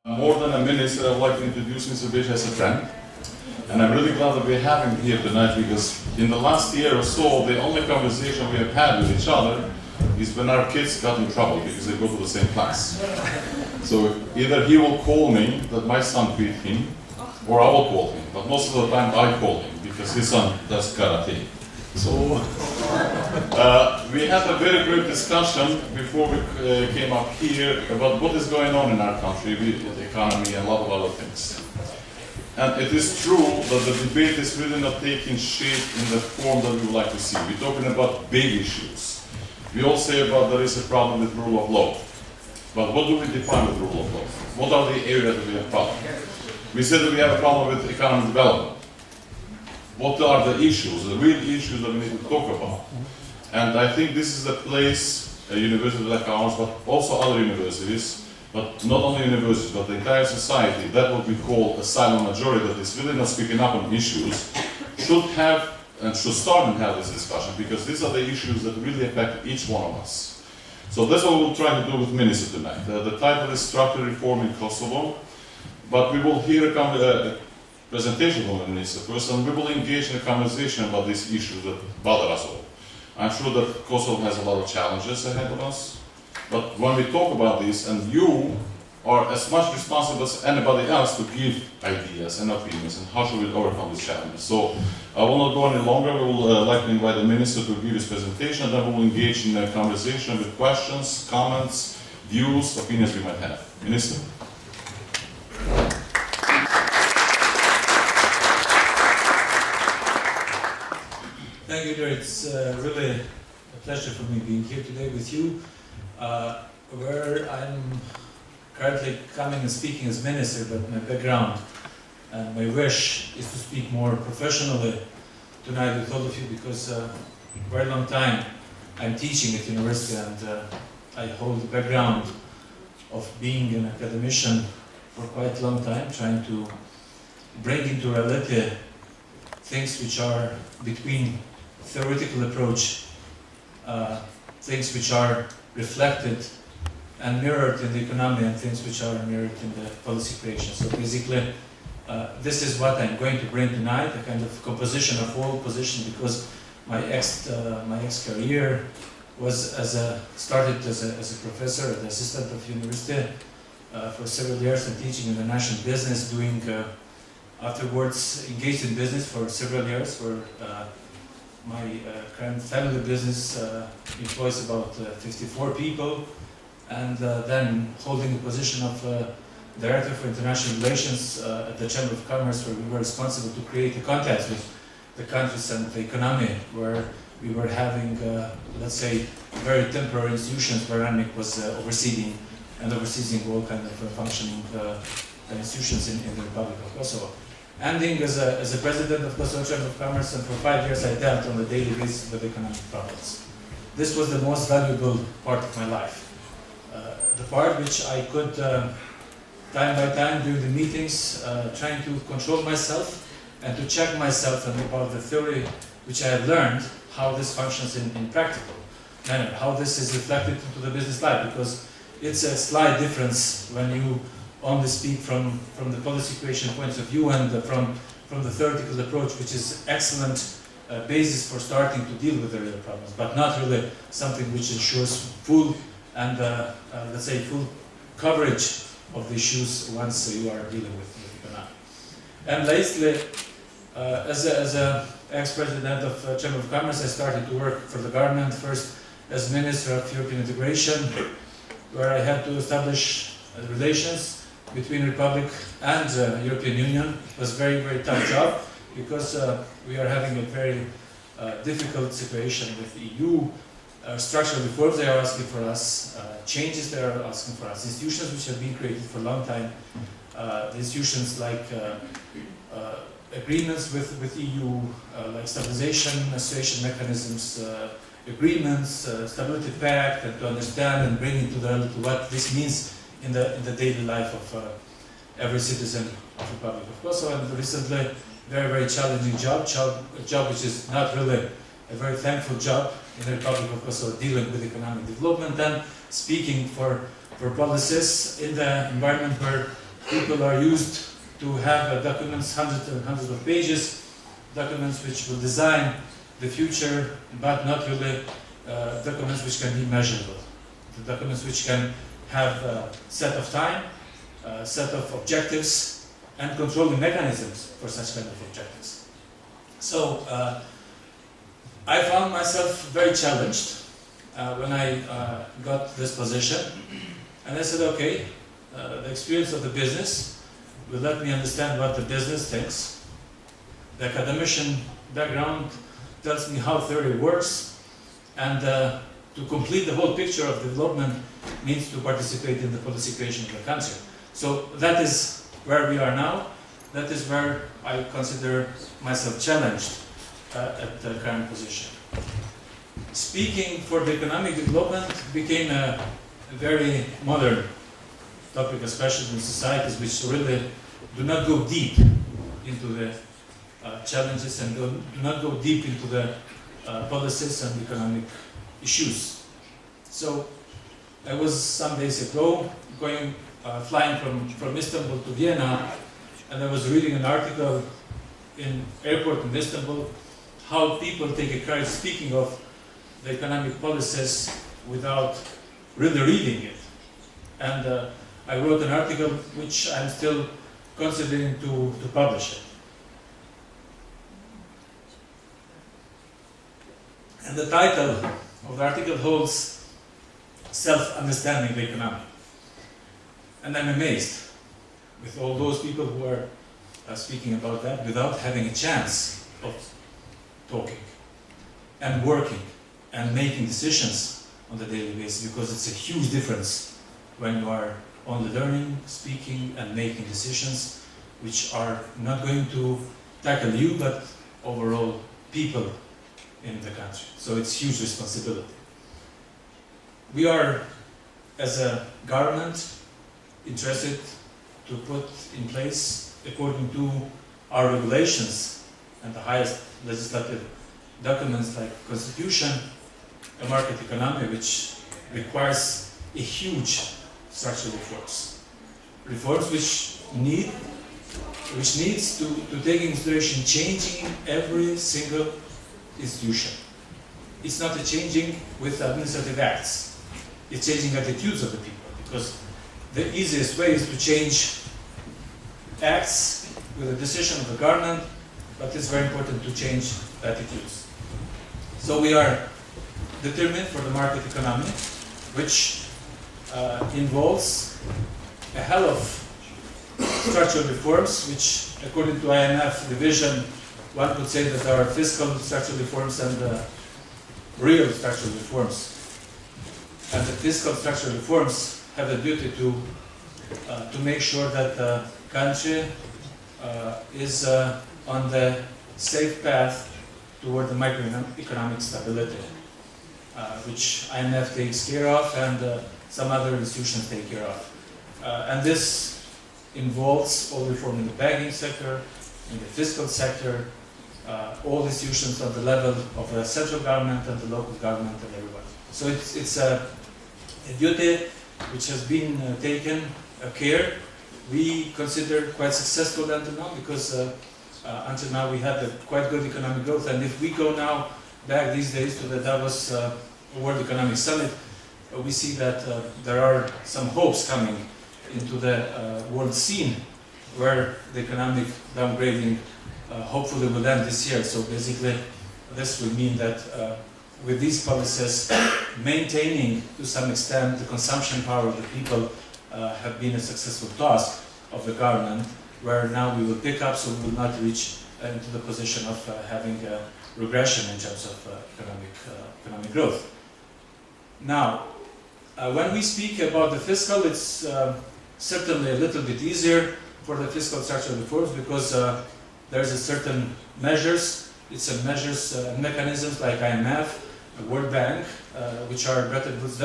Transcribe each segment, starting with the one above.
More than a minister, I'd like to introduce Mr. Beqaj as a friend. And I'm really glad that we have him here tonight because in the last year or so, the only conversation we have had with each other is when our kids got in trouble because they go to the same class. So either he will call me that my son beat him, or I will call him. But most of the time I call him because his son does karate. So we had a very great discussion before we came up here about what is going on in our country with the economy and a lot of other things. And it is true that the debate is really not taking shape in the form that we would like to see. We're talking about big issues. We all say about there is a problem with rule of law. But what do we define with rule of law? What are the areas that we have problem? We said that we have a problem with economic development. What are the issues, the real issues that we need to talk about? And I think this is a place, a university like ours, but also other universities, but not only universities, but the entire society, that what we call a silent majority that is really not speaking up on issues, should have and should start and have this discussion, because these are the issues that really affect each one of us. So that's what we'll try to do with Minister tonight. The title is Structural Reform in Kosovo, but we will hear a presentation from the Minister first, and we will engage in a conversation about these issues that bother us all. I'm sure that Kosovo has a lot of challenges ahead of us, but when we talk about this, and you are as much responsible as anybody else to give ideas and opinions, and how should we overcome these challenges. So I will not go any longer. We will like to invite the Minister to give his presentation, then we will engage in a conversation with questions, comments, views, opinions we might have. Minister. Thank you, dear. It's really a pleasure for me being here today with you, where I'm currently coming and speaking as minister, but my background and my wish is to speak more professionally tonight with all of you, because for a very long time I'm teaching at university, and I hold the background of being an academician for quite a long time, trying to bring into reality things which are between theoretical approach, things which are reflected and mirrored in the economy, and things which are mirrored in the policy creation. So basically, this is what I'm going to bring tonight, a kind of composition of all positions, because my ex career was started as a professor, as an assistant of university for several years, and teaching international business, doing afterwards engaged in business for several years, where my current family business employs about 54 people, and then holding the position of Director for International Relations at the Chamber of Commerce, where we were responsible to create the contacts with the countries and the economy, where we were having, let's say, very temporary institutions where AMIC was overseeing all kind of functioning institutions in the Republic of Kosovo. Ending as a president of Kosovo Chamber of Commerce, and for 5 years I dealt on a daily basis with economic problems. This was the most valuable part of my life. The part which I could, time by time during the meetings, trying to control myself and to check myself and about the theory which I have learned, how this functions in practical manner, how this is reflected into the business life, because it's a slight difference when you only speak from the policy creation point of view, and from the theoretical approach, which is excellent basis for starting to deal with the real problems, but not really something which ensures full and let's say full coverage of the issues once you are dealing with economic. And lately, as an ex-president of Chamber of Commerce, I started to work for the government, first as Minister of European Integration, where I had to establish relations between Republic and European Union. It was a very, very tough job, because we are having a very difficult situation with the EU. Structural reforms they are asking for us, changes they are asking for us, institutions which have been created for a long time, the institutions like agreements with EU, like stabilization, association mechanisms, agreements, stability pact, and to understand and bring into the reality what this means in the daily life of every citizen of the Republic of Kosovo. And recently, very, very challenging job, a job which is not really a very thankful job in the Republic of Kosovo, dealing with economic development and speaking for policies in the environment where People are used to have documents, hundreds and hundreds of pages, documents which will design the future, but not really documents which can be measurable. The documents which can have a set of time, a set of objectives, and controlling mechanisms for such kind of objectives. So I found myself very challenged when I got this position, and I said, okay, the experience of the business will let me understand what the business thinks. The academician background tells me how theory works, and to complete the whole picture of development needs to participate in the policy creation of the country. So that is where we are now. That is where I consider myself challenged at the current position. Speaking for the economic development became a very modern topic, especially in societies which really do not go deep into the challenges and do not go deep into the policies and economic issues. So I was some days ago flying from Istanbul to Vienna, and I was reading an article in airport in Istanbul how people take a courage speaking of the economic policies without really reading it. And I wrote an article which I'm still considering to publish it. And the title of the article holds Self-Understanding the Economy. And I'm amazed with all those people who are speaking about that without having a chance of talking and working and making decisions on the daily basis, because it's a huge difference when you are only learning, speaking, and making decisions which are not going to tackle you, but overall people in the country. So it's huge responsibility. We are, as a government, interested to put in place, according to our regulations and the highest legislative documents like Constitution, a market economy which requires a huge structural reforms. Reforms which needs to take into consideration changing every single institution. It's not a changing with administrative acts. It's changing attitudes of the people, because the easiest way is to change acts with a decision of the government, but it's very important to change attitudes. So we are determined for the market economy, which involves a hell of structural reforms, which, according to IMF division, one could say that there are fiscal structural reforms and real structural reforms. And the fiscal structural reforms have the duty to make sure that the country is on the safe path toward the macroeconomic stability, which IMF takes care of and some other institutions take care of. And this involves all reform in the banking sector, in the fiscal sector, all institutions at the level of the central government and the local government and everybody. So it's a duty which has been taken care. We consider quite successful until now, because until now we had a quite good economic growth, and if we go now back these days to the Davos World Economic Summit, we see that there are some hopes coming into the world scene, where the economic downgrading hopefully will end this year. So basically this will mean that with these policies, maintaining to some extent the consumption power of the people have been a successful task of the government, where now we will pick up, so we will not reach into the position of having a regression in terms of economic growth. Now, when we speak about the fiscal, it's certainly a little bit easier for the fiscal structural reforms, because there's a certain measures, it's a measures mechanisms like IMF, World Bank, which are Bretton Woods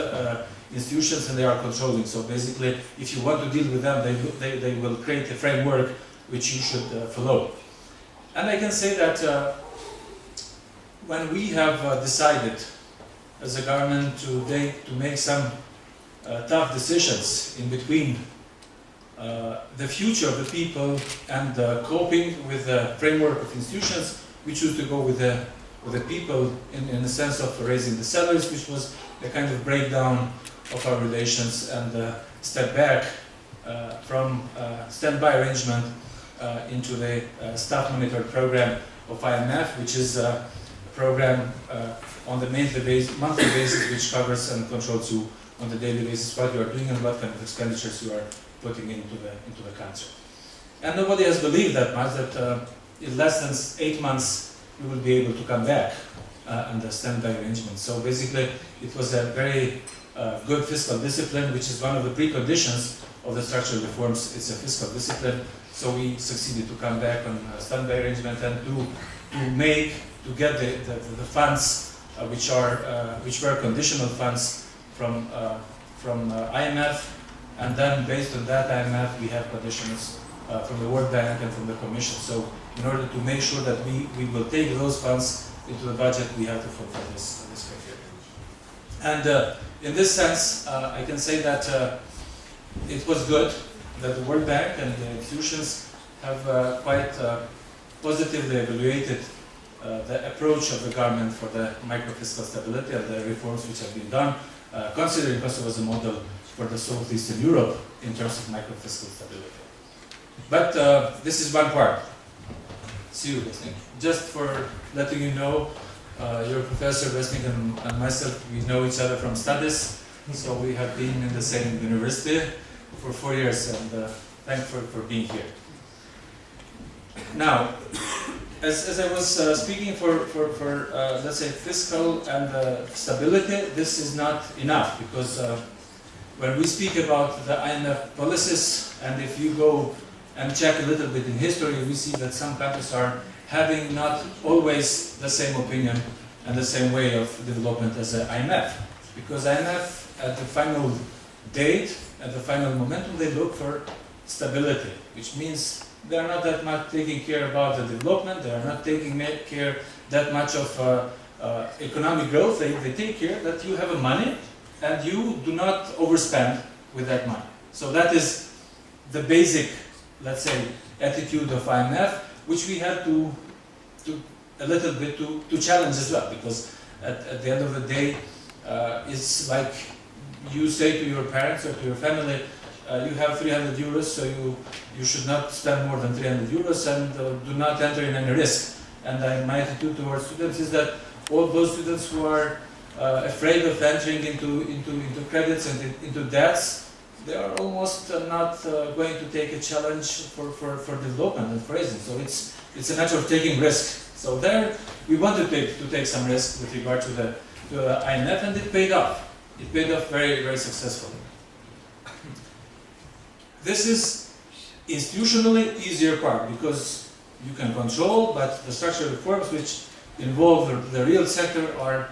institutions, and they are controlling. So basically, if you want to deal with them, they will create a framework which you should follow. And I can say that when we have decided as a government to make some tough decisions in between the future of the people and coping with the framework of institutions, we choose to go with the people in the sense of raising the salaries, which was a kind of breakdown of our relations, and step back from standby arrangement into the staff monitored program of IMF, which is a program on the monthly basis, which covers and controls you on the daily basis what you are doing and what kind of expenditures you are putting into the country. And nobody has believed that much that in less than 8 months we will be able to come back under standby arrangement. So basically it was a very good fiscal discipline, which is one of the preconditions of the structural reforms. It's a fiscal discipline. So we succeeded to come back on standby arrangement and to get the funds which were conditional funds from IMF, and then based on that IMF we have conditions from the World Bank and from the Commission. So in order to make sure that we will take those funds into the budget, we have to fulfill this criteria. And in this sense, I can say that it was good that the World Bank and the institutions have quite positively evaluated the approach of the government for the micro-fiscal stability and the reforms which have been done, considering Kosovo as a model for the Southeastern Europe in terms of micro-fiscal stability. But this is one part. See you, Besnik. Just for letting you know, your professor, Besnik, and myself, we know each other from studies, so we have been in the same university for 4 years, and thanks for being here. Now, as I was speaking for let's say, fiscal and stability, this is not enough, because when we speak about the IMF policies, and if you go and check a little bit in history, we see that some countries are having not always the same opinion and the same way of development as the IMF. Because IMF, at the final date, at the final momentum, they look for stability, which means they are not that much taking care about the development, they are not taking care that much of economic growth. They take care that you have money and you do not overspend with that money. So that is the basic, let's say, attitude of IMF, which we have to a little bit to challenge as well, because at the end of the day, it's like you say to your parents or to your family, you have 300 euros, so you should not spend more than 300 euros and do not enter in any risk. And my attitude towards students is that all those students who are afraid of entering into credits and into debts, they are almost not going to take a challenge for development and for raising. So it's a matter of taking risk. So there we wanted to take some risk with regard to the IMF, and it paid off. It paid off very, very successfully. This is institutionally easier part, because you can control, but the structural reforms which involve the real sector are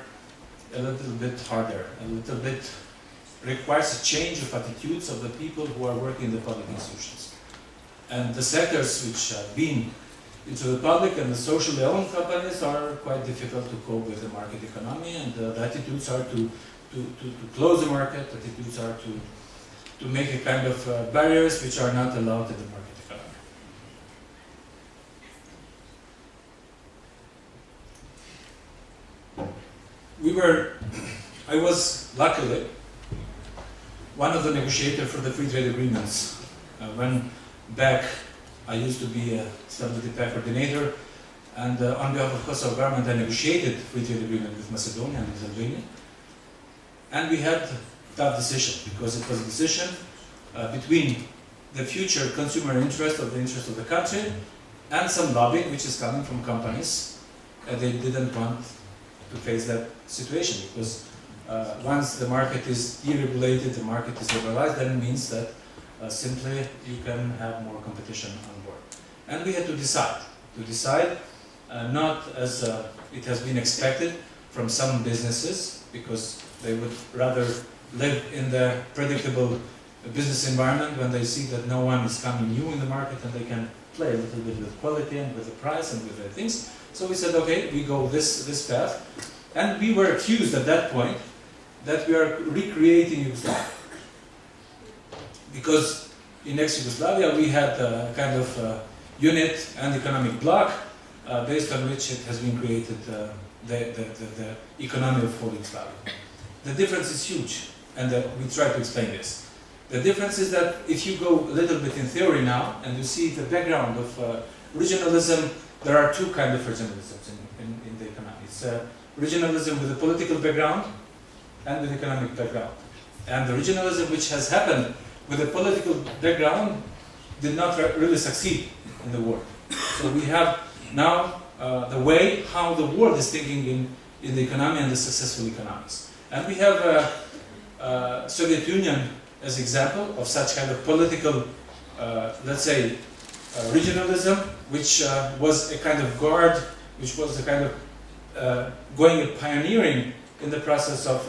a little bit harder, a little bit requires a change of attitudes of the people who are working in the public institutions. And the sectors which have been into the public and the socially owned companies are quite difficult to cope with the market economy, and the attitudes are to close the market, attitudes are to make a kind of barriers which are not allowed in the market economy. I was luckily one of the negotiators for the free trade agreements. When back I used to be a stability pact coordinator, and on behalf of Kosovo government I negotiated free trade agreement with Macedonia and with Albania. And we had tough decision, because it was a decision between the future consumer interest or the interest of the country and some lobbying which is coming from companies. They didn't want to face that situation, because once the market is deregulated, the market is liberalized, then it means that simply you can have more competition on board. And we had to decide not as it has been expected from some businesses, because they would rather live in the predictable business environment when they see that no one is coming new in the market, and they can play a little bit with quality and with the price and with the things. So we said, okay, we go this path. And we were accused at that point that we are recreating Yugoslavia. Because in ex-Yugoslavia we had a kind of unit and economic bloc based on which it has been created the economy of whole Yugoslavia. The difference is huge, and we try to explain this. The difference is that if you go a little bit in theory now, and you see the background of regionalism, there are two kinds of regionalisms in the economy. It's regionalism with a political background and with economic background. And the regionalism which has happened with a political background did not really succeed in the world. So we have now the way how the world is thinking in the economy and the successful economies. And we have Soviet Union as example of such kind of political, let's say, regionalism, which was a kind of guard, which was a kind of going and pioneering in the process of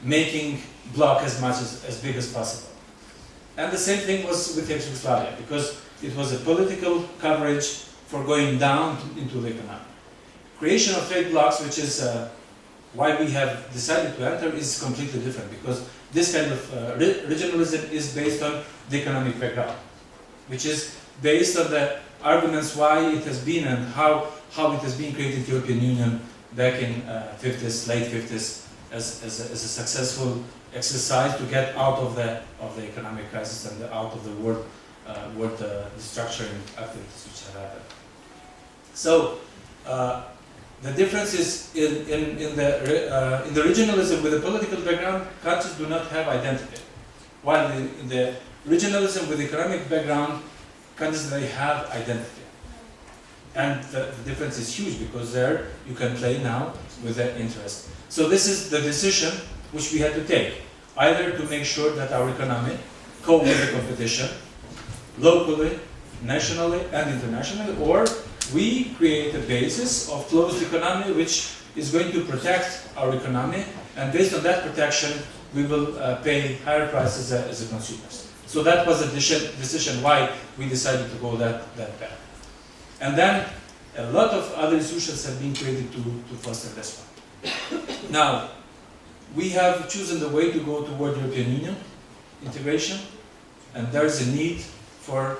making bloc as much as big as possible. And the same thing was with ex-Yugoslavia, because it was a political coverage for going down into the economy. Creation of trade blocs, which is why we have decided to enter, is completely different, because this kind of regionalism is based on the economic background, which is based on the arguments why it has been and how it has been created European Union back in 50s, late 50s, as a successful exercise to get out of the economic crisis and out of the world restructuring activities which have happened. So the difference is in the regionalism with a political background, countries do not have identity, while in the regionalism with economic background, countries they have identity. And the difference is huge, because there you can play now with their interest. So this is the decision which we had to take, either to make sure that our economy cope with the competition locally, nationally and internationally, or we create a basis of closed economy which is going to protect our economy, and based on that protection we will pay higher prices as a consumers. So that was the decision why we decided to go that path. And then a lot of other institutions have been created to foster this one. Now, we have chosen the way to go toward European Union integration, and there is a need for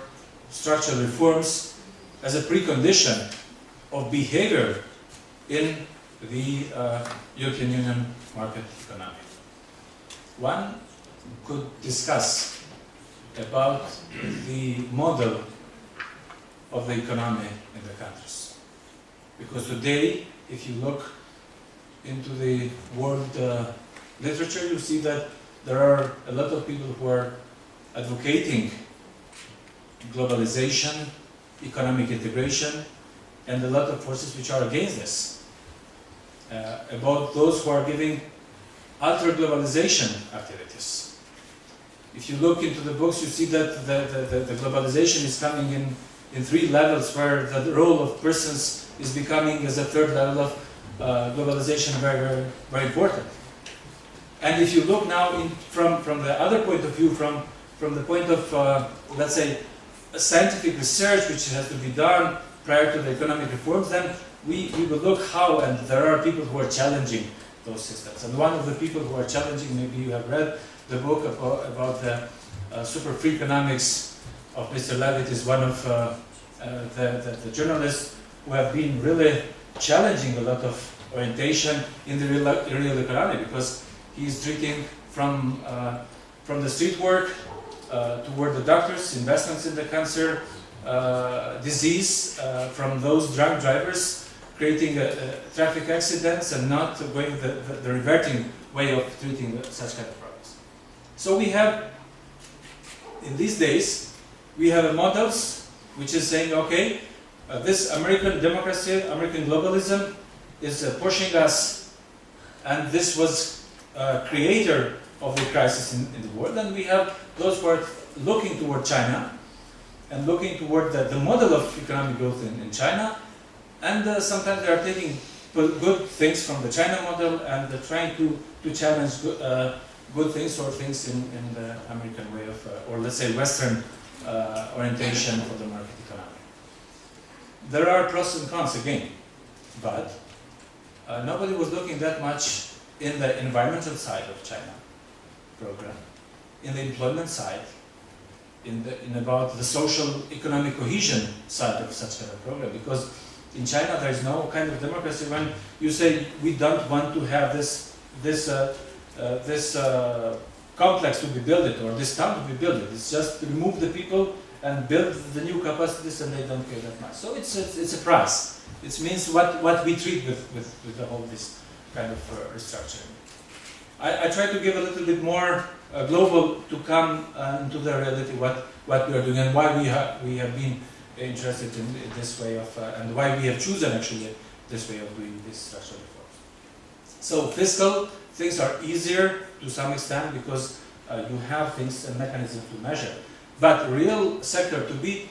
structural reforms as a precondition of behavior in the European Union market economy. One could discuss about the model of the economy in the countries. Because today, if you look into the world literature, you see that there are a lot of people who are advocating globalization, economic integration, and a lot of forces which are against this. About those who are giving ultra-globalization activities. If you look into the books, you see that the globalization is coming in three levels, where the role of persons is becoming as a third level of globalization very, very, very important. And if you look now from the other point of view, from the point of, let's say, scientific research which has to be done prior to the economic reforms, then we will look how, and there are people who are challenging those systems. And one of the people who are challenging, maybe you have read the book about the super free economics of Mr. Levitt, is one of the journalists who have been really challenging a lot of orientation in the real economy, because he is treating from the street work toward the doctors, investments in the cancer, disease, from those drunk drivers creating traffic accidents and not going the reverting way of treating such kind of problems. So we have, in these days, we have models which is saying, okay, this American democracy, American globalism is pushing us, and this was creator of the crisis in the world. And we have those who are looking toward China and looking toward the model of economic growth in China, and sometimes they are taking good things from the China model and trying to challenge good things or things in the American way of, or let's say Western orientation for the market economy. There are pros and cons again, but nobody was looking that much in the environmental side of China program, in the employment side, in about the social economic cohesion side of such kind of program, because in China there is no kind of democracy when you say we don't want to have this complex to be built or this town to be built. It's just to remove the people and build the new capacities, and they don't care that much. So it's a price. It means what we treat with the whole this kind of restructuring. I try to give a little bit more global to come into the reality what we are doing and why we have been interested in this way of and why we have chosen actually this way of doing this structural reforms. So fiscal things are easier to some extent because you have things and mechanisms to measure. But real sector to be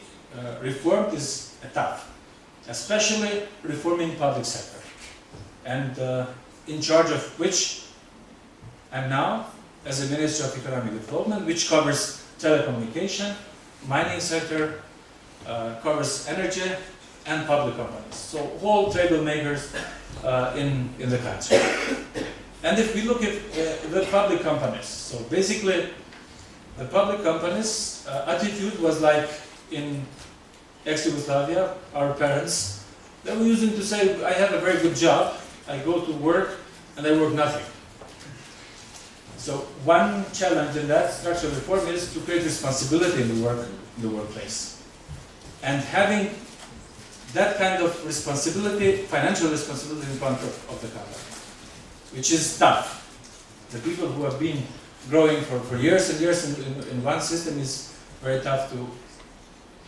reformed is tough, especially reforming public sector, and in charge of which I'm now as a Minister of Economic Development, which covers telecommunication, mining sector, covers energy and public companies. So all trade makers in the country. And if we look at the public companies, so basically the public companies attitude was like in ex-Yugoslavia, our parents, they were using to say, I have a very good job, I go to work and I work nothing. So one challenge in that structural reform is to create responsibility in the workplace. And having that kind of responsibility, financial responsibility in front of the company, which is tough. The people who have been growing for years and years in one system is very tough to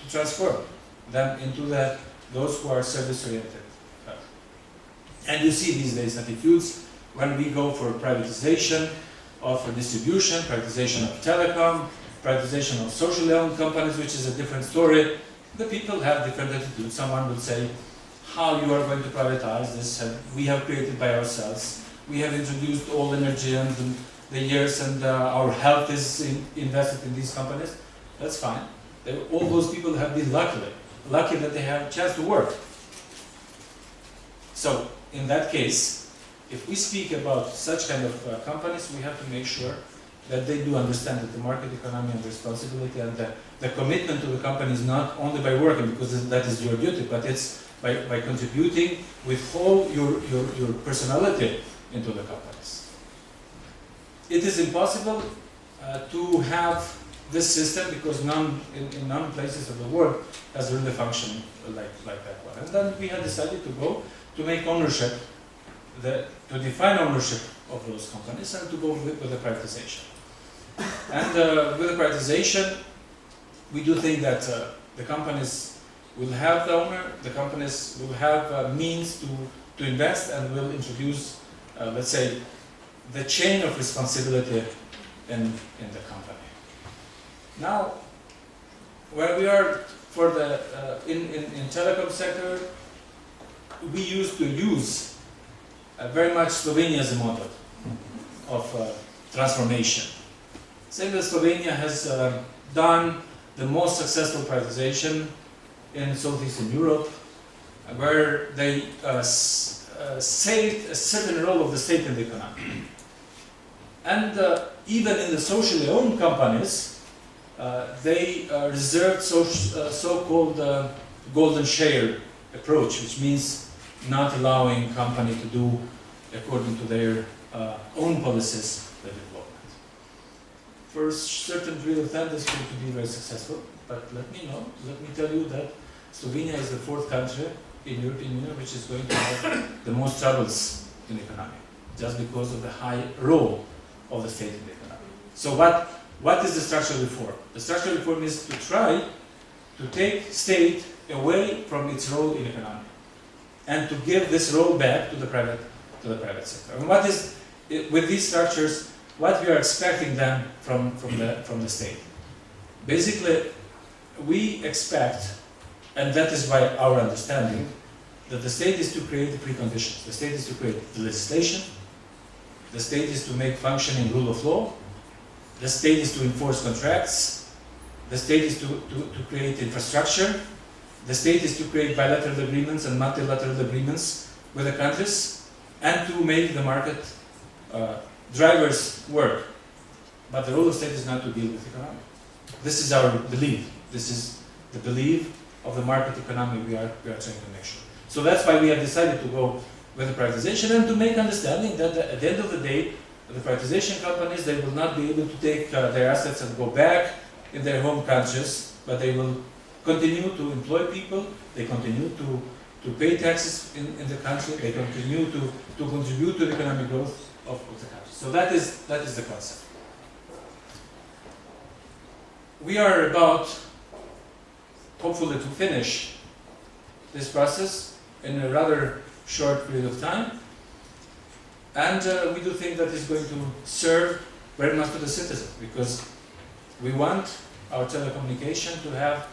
transform them into those who are service-oriented. And you see these days attitudes when we go for privatization of distribution, privatization of telecom, privatization of socially owned companies, which is a different story. The people have different attitudes. Someone will say, how you are going to privatize this, we have created by ourselves. We have introduced all energy and the years, and our health is invested in these companies. That's fine. All those people have been lucky that they have a chance to work. So in that case, if we speak about such kind of companies, we have to make sure that they do understand that the market economy and responsibility and the commitment to the company is not only by working, because that is your duty, but it's by contributing with whole your personality into the companies. It is impossible to have this system because in none places of the world has really functioned like that one. And then we had decided to go to make ownership, to define ownership of those companies and to go with the privatization. And with the privatization, we do think that the companies will have the owner, the companies will have means to invest and will introduce, let's say, the chain of responsibility in the company. Now, where we are for the in telecom sector, we used to use very much Slovenia as a model of transformation. Say that Slovenia has done the most successful privatization in Southeastern Europe, where they saved a certain role of the state in the economy. And even in the socially owned companies, they reserved so-called golden share approach, which means not allowing company to do according to their own policies the development. For certain period of time, this proved to be very successful, but let me tell you that Slovenia is the fourth country in European Union which is going to have the most troubles in the economy, just because of the high role of the state in the economy. So what is the structural reform? The structural reform is to try to take state away from its role in economy and to give this role back to the private sector. And what is with these structures? What we are expecting then from the state? Basically, we expect, and that is by our understanding, that the state is to create the preconditions. The state is to create the legislation. The state is to make functioning rule of law. The state is to enforce contracts. The state is to create infrastructure. The state is to create bilateral agreements and multilateral agreements with the countries and to make the market drivers work. But the role of state is not to deal with economy. This is our belief. This is the belief of the market economy we are trying to make sure. So that's why we have decided to go with the privatization and to make understanding that at the end of the day, the privatization companies, they will not be able to take their assets and go back in their home countries, but they will continue to employ people, they continue to pay taxes in the country, they continue to contribute to the economic growth of the country. So that is the concept. We are about, hopefully, to finish this process in a rather short period of time. And we do think that it's going to serve very much to the citizen, because we want our telecommunication to have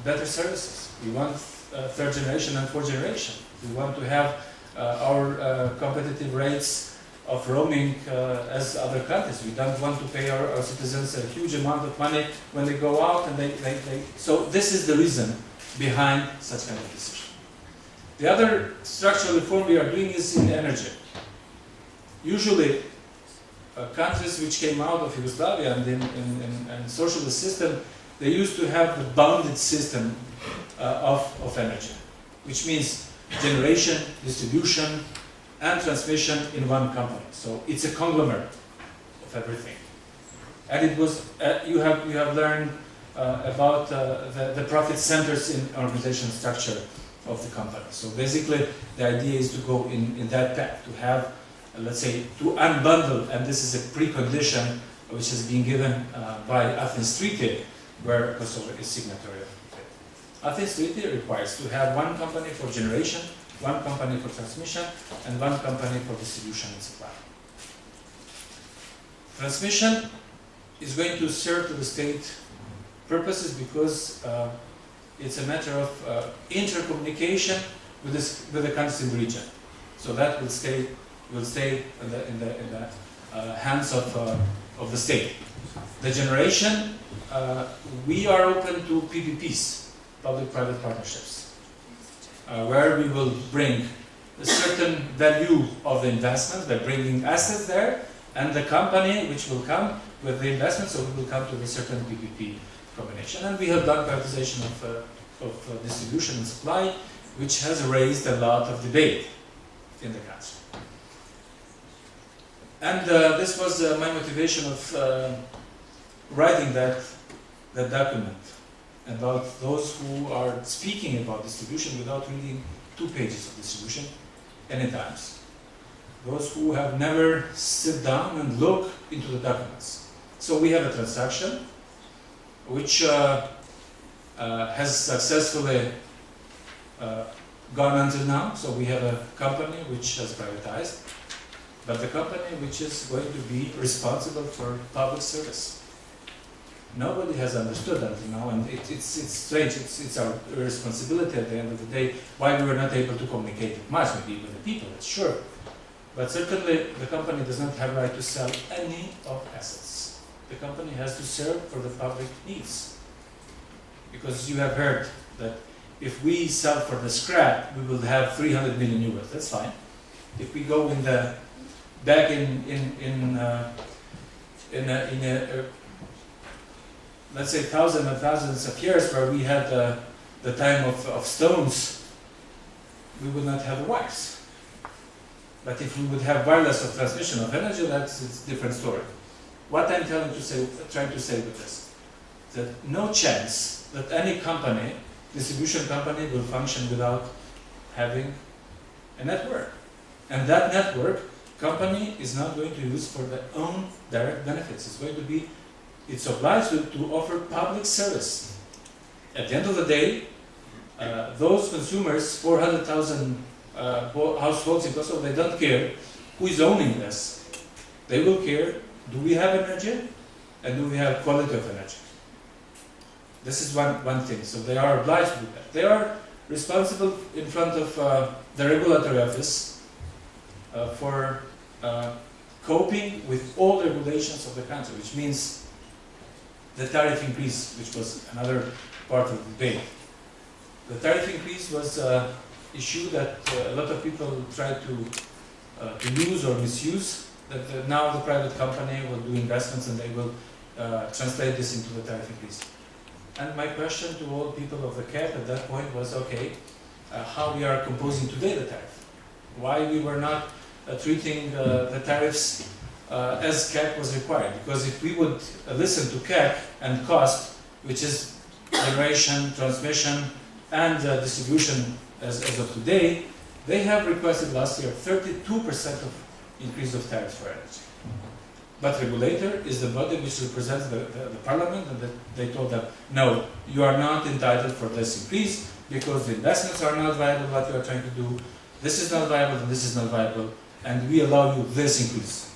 better services. We want third generation and fourth generation. We want to have our competitive rates of roaming as other countries. We don't want to pay our citizens a huge amount of money when they go out, and so this is the reason behind such kind of decision. The other structural reform we are doing is in energy. Usually, countries which came out of Yugoslavia and socialist system, they used to have the bounded system of energy, which means generation, distribution, and transmission in one company. So it's a conglomerate of everything. And it was you have learned about the profit centers in organizational structure of the company. So basically, the idea is to go in that path, to have, let's say, to unbundle, and this is a precondition which has been given by Athens Treaty, where Kosovo is signatory of it. Athens Treaty requires to have one company for generation, one company for transmission, and one company for distribution and supply. Transmission is going to serve to the state purposes because it's a matter of intercommunication with the countries in the region. So that will stay in the hands of the state. The generation, we are open to PPPs, public-private partnerships, where we will bring a certain value of the investment by bringing assets there, and the company which will come with the investment, so we will come to a certain PPP combination. And we have done privatization of distribution and supply, which has raised a lot of debate in the country. And this was my motivation of writing that document about those who are speaking about distribution without reading 2 pages of distribution any times. Those who have never sit down and look into the documents. So we have a transaction which has successfully gone until now. So we have a company which has privatized, but the company which is going to be responsible for public service. Nobody has understood until now, and it's strange. It's our responsibility at the end of the day why we were not able to communicate much, maybe with the people, that's sure. But certainly the company does not have right to sell any of assets. The company has to serve for the public needs. Because you have heard that if we sell for the scrap, we will have 300 million euros. That's fine. If we go back in let's say thousands and thousands of years, where we had the time of stones, we would not have wires. But if we would have wireless of transmission of energy, that's a different story. What I'm trying to say with this, that no chance that any company, distribution company, will function without having a network. And that network, company is not going to use for their own direct benefits. It's going to be, it's obliged to offer public service. At the end of the day, those consumers, 400,000 households in Kosovo, they don't care who is owning this. They will care, do we have energy, and do we have quality of energy? This is one thing. So they are obliged to do that. They are responsible in front of the regulatory office for coping with all the regulations of the country, which means the tariff increase, which was another part of the debate. The tariff increase was an issue that a lot of people tried to use or misuse, that now the private company will do investments and they will translate this into the tariff increase. And my question to all people of the CAP at that point was, okay, how we are composing today the tariff? Why we were not treating the tariffs as CAP was required? Because if we would listen to CAP and cost, which is generation, transmission, and distribution as of today, they have requested last year 32% of increase of tariffs for energy. But regulator is the body which represents the parliament, and they told them, no, you are not entitled for this increase because the investments are not viable what you are trying to do, this is not viable and this is not viable, and we allow you this increase.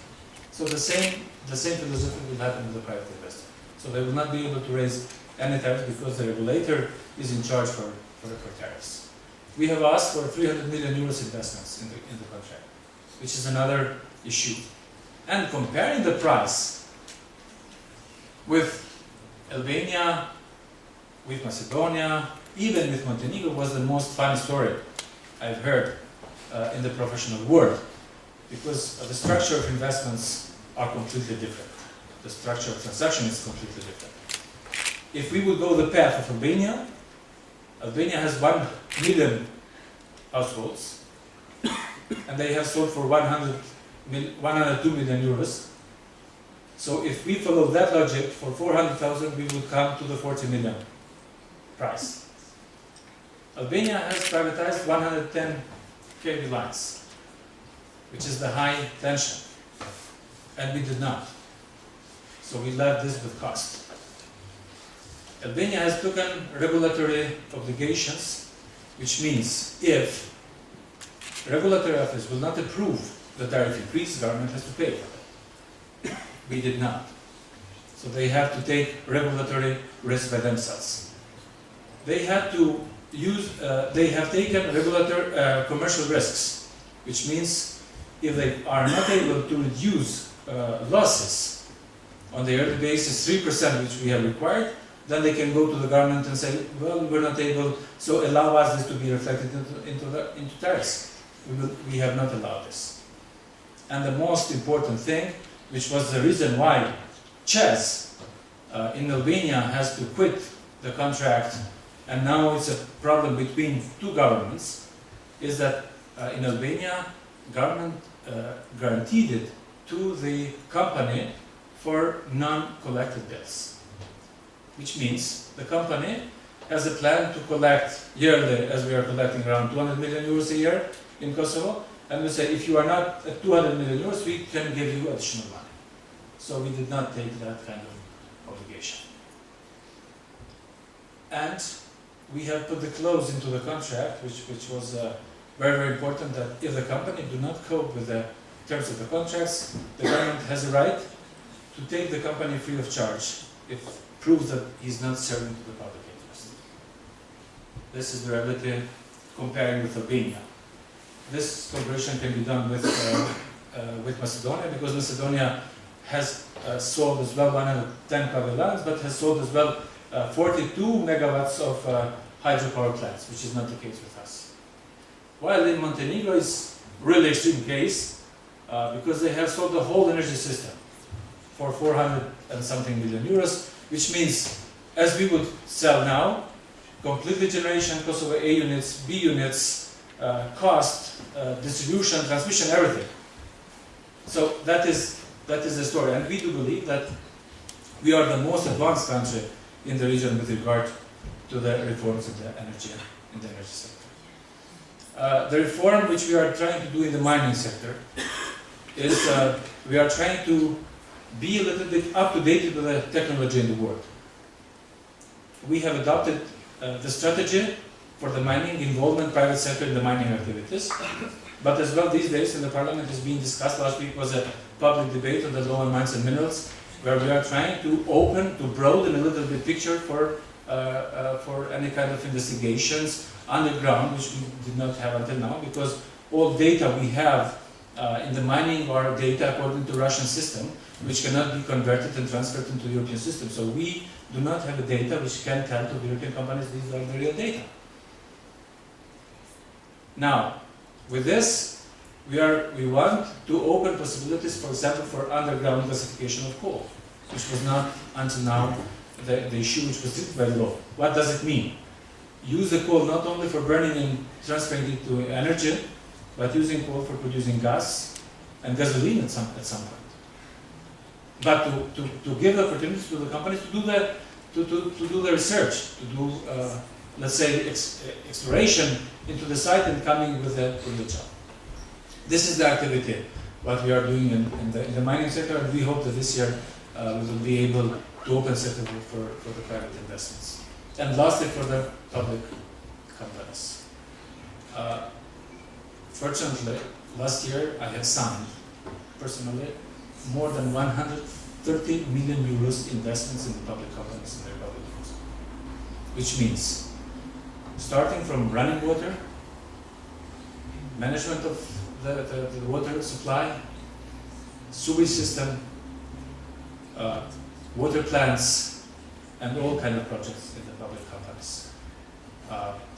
So the same philosophy will happen with the private investor. So they will not be able to raise any tariffs because the regulator is in charge for tariffs. We have asked for 300 million euros investments in the contract, which is another issue. And comparing the price with Albania, with Macedonia, even with Montenegro was the most fun story I've heard in the professional world, because the structure of investments are completely different. The structure of transaction is completely different. If we would go the path of Albania, Albania has 1 million households, and they have sold for 102 million euros. So if we follow that logic, for 400,000 we would come to the 40 million price. Albania has privatized 110 kV lines, which is the high tension, and we did not. So we left this with cost. Albania has taken regulatory obligations, which means if regulatory office will not approve the tariff increase, government has to pay for it. We did not. So they have to take regulatory risk by themselves. They have to use, they have taken regulatory commercial risks, which means if they are not able to reduce losses on the yearly basis 3%, which we have required, then they can go to the government and say, well, we're not able, so allow us this to be reflected into tariffs. We have not allowed this. And the most important thing, which was the reason why ČEZ in Albania has to quit the contract, and now it's a problem between two governments, is that in Albania, government guaranteed it to the company for non-collected bills. Which means the company has a plan to collect yearly, as we are collecting around 200 million euros a year in Kosovo, and we say, if you are not at 200 million euros, we can give you additional money. So we did not take that kind of obligation. And we have put the clause into the contract, which was very, very important, that if the company do not cope with the terms of the contracts, the government has a right to take the company free of charge if it proves that he's not serving to the public interest. This is the reality comparing with Albania. This comparison can be done with Macedonia, because Macedonia has sold as well 110 kV lines, but has sold as well 42 megawatts of hydropower plants, which is not the case with us. While in Montenegro is really extreme case, because they have sold the whole energy system for 400 and something million euros, which means, as we would sell now, completely generation, Kosovo A units, B units, cost, distribution, transmission, everything. So that is the story, and we do believe that we are the most advanced country in the region with regard to the reforms in the energy sector. The reform which we are trying to do in the mining sector is we are trying to be a little bit up to date with the technology in the world. We have adopted the strategy for the mining involvement, private sector in the mining activities, but as well these days in the parliament is being discussed. Last week was a public debate on the law on mines and minerals, where we are trying to broaden a little bit picture for any kind of investigations underground, which we did not have until now, because all data we have in the mining are data according to Russian system, which cannot be converted and transferred into the European system. So we do not have a data which can tell to the European companies these are the real data. Now, with this, we want to open possibilities, for example, for underground classification of coal. which was not until now the issue which was treated by the law. What does it mean? Use the coal not only for burning and transferring it to energy, but using coal for producing gas and gasoline at some point. But to give opportunities to the companies to do the research, to do let's say exploration into the site and coming with a job. This is the activity what we are doing in the mining sector, and we hope that this year we will be able to open sector for the private investments. And lastly, for the public companies. Fortunately, last year I have signed, personally, more than 130 million euros investments in the public companies in the Republic of Kosovo. Which means, starting from running water, management of the water supply, sewage system, water plants, and all kind of projects in the public companies.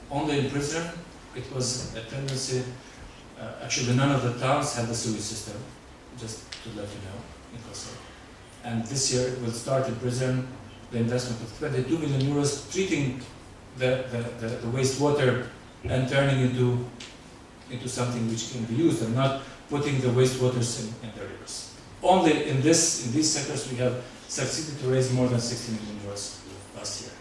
Only in Prizren, it was a tendency, actually none of the towns had the sewage system, just to let you know, in Kosovo. And this year it will start in Prizren, the investment of 22 million euros, treating the wastewater and turning into something which can be used, and not putting the wastewaters in the rivers. Only in these sectors we have succeeded to raise more than 60 million euros last year.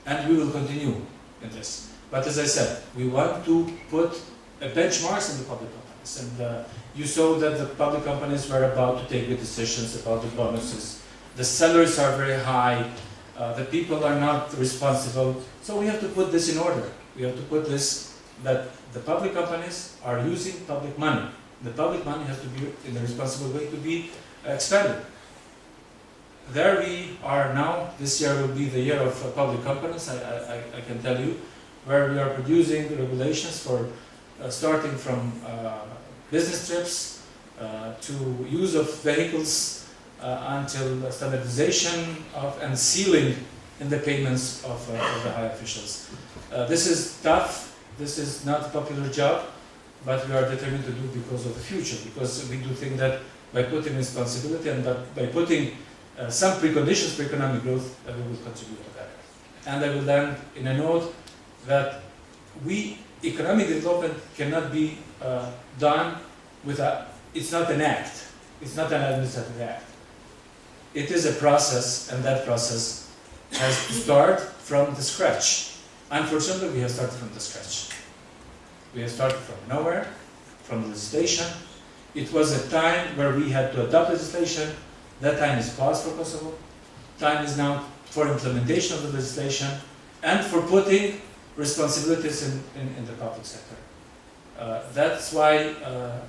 And we will continue in this. But as I said, we want to put a benchmarks in the public companies. And you saw that the public companies were about to take the decisions about the bonuses. The salaries are very high. The people are not responsible. So we have to put this in order. We have to put this, that the public companies are using public money. The public money has to be, in a responsible way, to be expended. There we are now. This year will be the year of public companies, I can tell you, where we are producing regulations for starting from business trips to use of vehicles until standardization of and sealing in the payments of the high officials. This is tough. This is not a popular job, but we are determined to do because of the future, because we do think that by putting responsibility and by putting some preconditions for economic growth, we will contribute to that. And I will end in a note that economic development cannot be done it's not an act, it's not an administrative act. It is a process, and that process has to start from the scratch. Unfortunately, we have started from the scratch. We have started from nowhere, from legislation. It was a time where we had to adopt legislation. That time is paused for Kosovo. Time is now for implementation of the legislation and for putting responsibilities in the public sector. That's why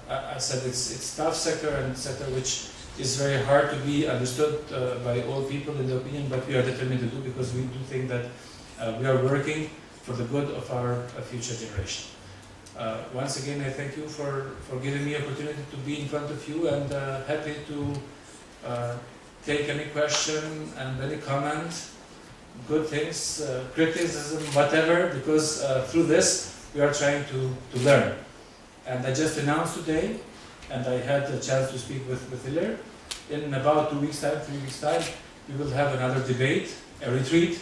I said it's tough sector, and sector which is very hard to be understood by all people in the opinion, but we are determined to do, because we do think that we are working for the good of our future generation. Once again, I thank you for giving me opportunity to be in front of you, and happy to take any question and any comment, good things, criticism, whatever, because through this we are trying to learn. And I just announced today, and I had the chance to speak with Hilaire, in about 2 weeks' time, 3 weeks' time, we will have another debate, a retreat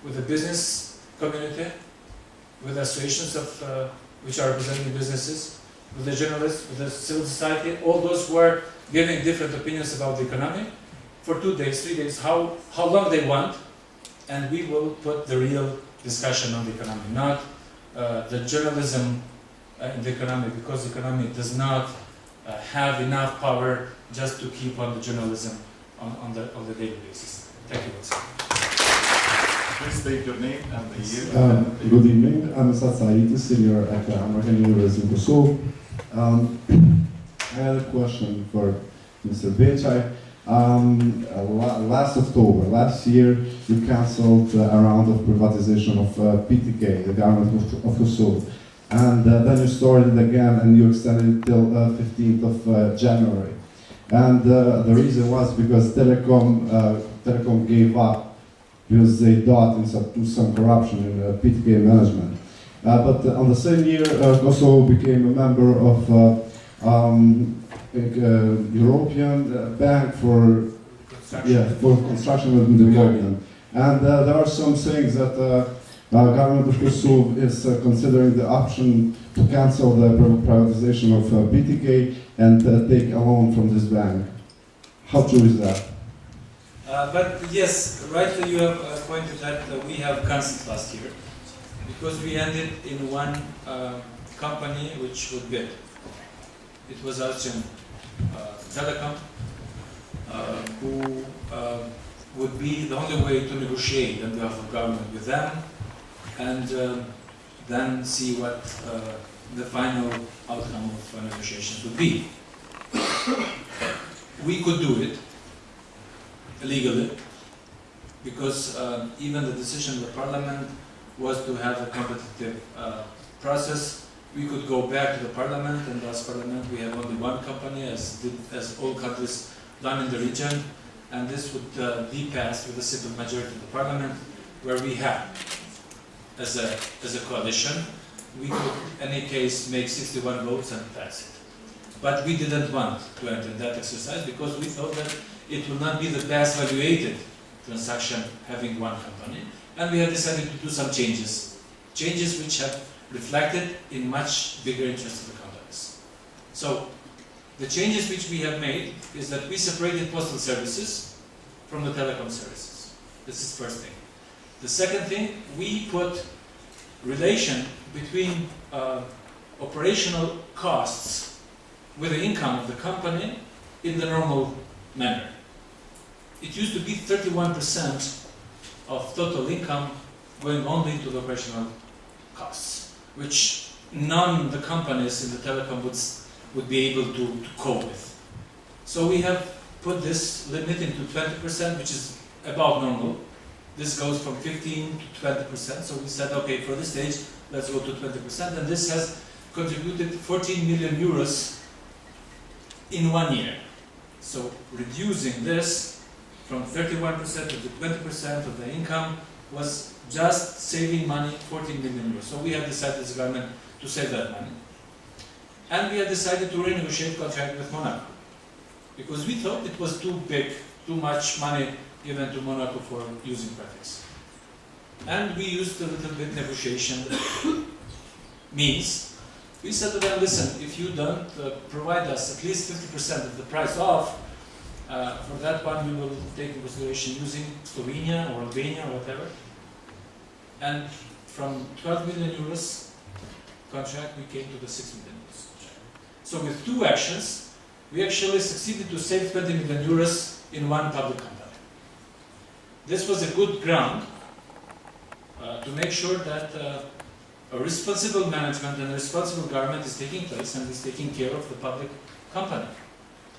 with the business community, with associations of which are representing businesses, with the journalists, with the civil society, all those who are giving different opinions about the economy, for 2 days, 3 days, how long they want, and we will put the real discussion on the economy, not the journalism in the economy, because the economy does not have enough power just to keep on the journalism on the daily basis. Thank you once again. Please state your name and the year. Good evening. I'm Asad Saidi, senior at American University in Kosovo. I had a question for Mr. Beqaj. Last year, you cancelled a round of privatization of PTK, the government of Kosovo. And then you started again, and you extended it till 15th of January. And the reason was because Telecom gave up because they thought into some corruption in PTK management. But on the same year, Kosovo became a member of European Bank for for construction and development. And there are some things that government of Kosovo is considering the option to cancel the privatization of PTK and take a loan from this bank. How true is that? But yes, rightly you have pointed that we have cancelled last year because we ended in one company which would bid. It was Austrian Telecom who would be the only way to negotiate on behalf of government with them and then see what the final outcome of negotiations would be. We could do it legally because even the decision of the parliament was to have a competitive process. We could go back to the parliament and ask parliament, we have only one company as all countries done in the region, and this would be passed with a simple majority of the parliament where we have as a coalition. We could in any case make 61 votes and pass it. But we didn't want to enter that exercise because we thought that it would not be the best valuated transaction having one company. And we have decided to do some changes which have reflected in much bigger interest of the companies. So the changes which we have made is that we separated postal services from the telecom services. This is the first thing. The second thing, we put relation between operational costs with the income of the company in the normal manner. It used to be 31% of total income going only to the operational costs, which none of the companies in the telecom would be able to cope with. So we have put this limit into 20%, which is about normal. This goes from 15 to 20%. So we said, okay, for this stage, let's go to 20%. And this has contributed 14 million euros in 1 year. So reducing this from 31% to 20% of the income was just saving money, 14 million euros. So we have decided as a government to save that money. And we have decided to renegotiate contract with Monaco. Because we thought it was too big, too much money given to Monaco for using prefix. And we used a little bit negotiation means. We said to them, listen, if you don't provide us at least 50% of the price off, for that one we will take into consideration using Slovenia or Albania or whatever. And from 12 million euros contract, we came to the 6 million euros contract. So with two actions, we actually succeeded to save 20 million euros in one public company. This was a good ground to make sure that a responsible management and a responsible government is taking place and is taking care of the public company.